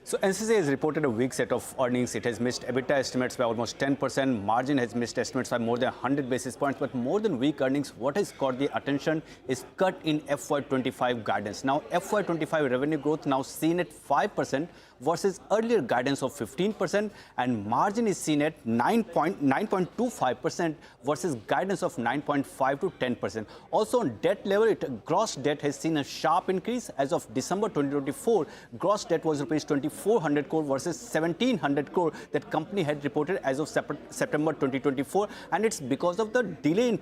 So NCC has reported a weak set of earnings. It has missed EBITDA estimates by almost 10%. Margin has missed estimates by more than 100 basis points. But more than weak earnings, what has caught the attention is cut in FY25 guidance. Now, FY25 revenue growth now seen at 5% versus earlier guidance of 15%, and margin is seen at 9.25% versus guidance of 9.5 to 10%. Also on debt level, gross debt has seen a sharp increase. As of December 2024, gross debt was rupees 2,400 crore versus 1,700 crore that company had reported as of September 2024, and it's because of the delay in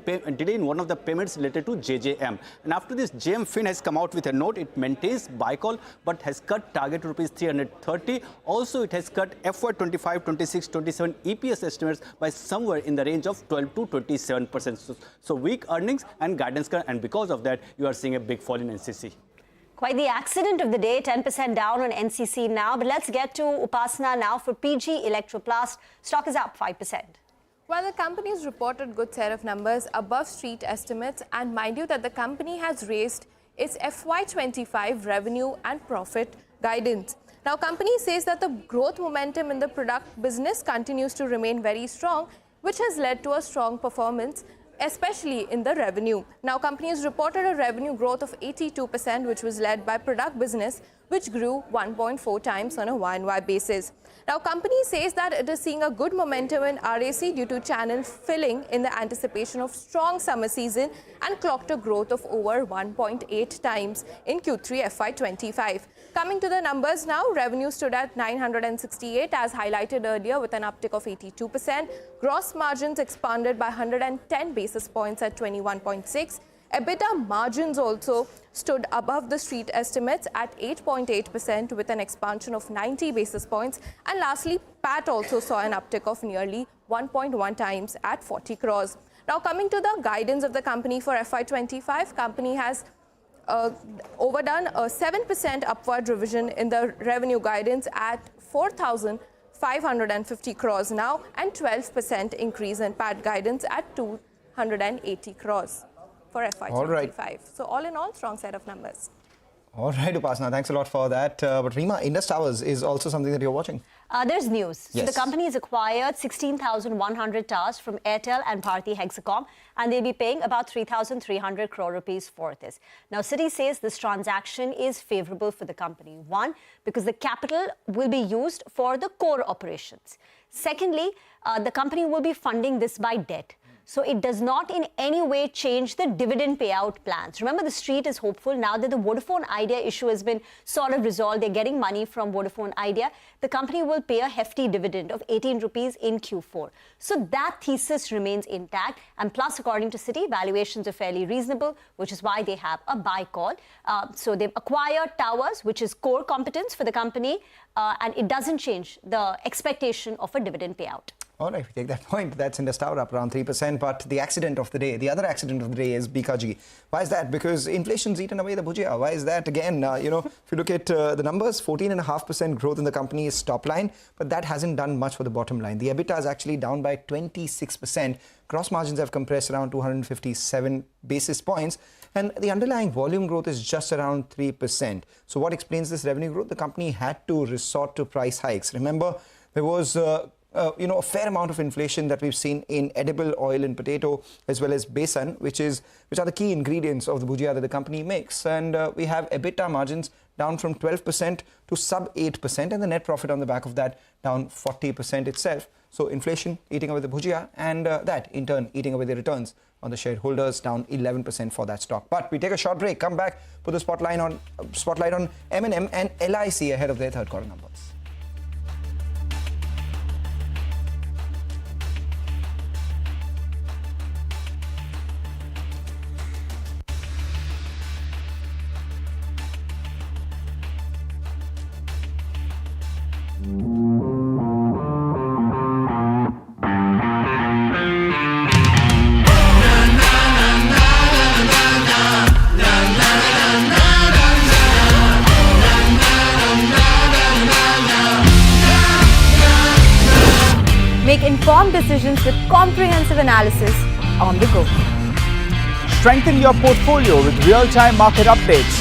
one of the payments related to JJM. And after this, JM Fin has come out with a note. It maintains buy call but has cut target to rupees 330. Also, it has cut FY25, 26, 27 EPS estimates by somewhere in the range of 12 to 27%. So weak earnings and guidance cut, and because of that, you are seeing a big fall in NCC. Quite the accident of the day, 10% down on NCC now. But let's get to Upasana now for PG Electroplast. Stock is up 5%. Well, the company has reported good set of numbers above street estimates, and mind you that the company has raised its FY25 revenue and profit guidance. Now, company says that the growth momentum in the product business continues to remain very strong, which has led to a strong performance, especially in the revenue. Now, company has reported a revenue growth of 82%, which was led by product business, which grew 1.4 times on a Y-on-Y basis. Now, company says that it is seeing a good momentum in RAC due to channel filling in the anticipation of strong summer season, and clocked a growth of over 1.8 times in Q3 FY25. Coming to the numbers now, revenue stood at 968 as highlighted earlier with an uptick of 82%. Gross margins expanded by 110 basis points at 21.6. EBITDA margins also stood above the street estimates at 8.8% with an expansion of 90 basis points. And lastly, PAT also saw an uptick of nearly 1.1 times at 40 crores. Now, coming to the guidance of the company for FY25, company has overdone a 7% upward revision in the revenue guidance at 4,550 crores now, and 12% increase in PAT guidance at 280 crores. For FY25. All right. So all in all, strong set of numbers. All right, Upasana, thanks a lot for that. But Reema, Indus Towers is also something that you're watching. There's news. Yes. So the company has acquired 16,100 towers from Airtel and Bharti Hexacom, and they'll be paying about 3,300 crore rupees for this. Now, Citi says this transaction is favorable for the company. One, because the capital will be used for the core operations. Secondly, the company will be funding this by debt. So it does not in any way change the dividend payout plans. Remember, the street is hopeful now that the Vodafone Idea issue has been sort of resolved. They're getting money from Vodafone Idea. The company will pay a hefty dividend of 18 rupees in Q4. So that thesis remains intact. And plus, according to Citi, valuations are fairly reasonable, which is why they have a buy call. So they've acquired towers, which is core competence for the company, and it doesn't change the expectation of a dividend payout. All right, we take that point. That's Indus Tower up around 3%. But the accident of the day, the other accident of the day is BKG. Why is that? Because inflation's eaten away the bhujia. Why is that? Again, if you look at the numbers, 14.5% growth in the company's top line, but that hasn't done much for the bottom line. The EBITDA is actually down by 26%. Gross margins have compressed around 257 basis points. And the underlying volume growth is just around 3%. So what explains this revenue growth? The company had to resort to price hikes. Remember, there was a fair amount of inflation that we've seen in edible oil and potato, as well as besan, which are the key ingredients of the bhujia that the company makes. And we have EBITDA margins down from 12% to sub 8%, and the net profit on the back of that down 40% itself. So inflation eating away the bhujia, and that in turn eating away the returns on the shareholders, down 11% for that stock. But we take a short break, come back, put the spotlight on M&M and LIC ahead of their third quarter numbers. Make informed decisions with comprehensive analysis on the go. Strengthen your portfolio with real-time market updates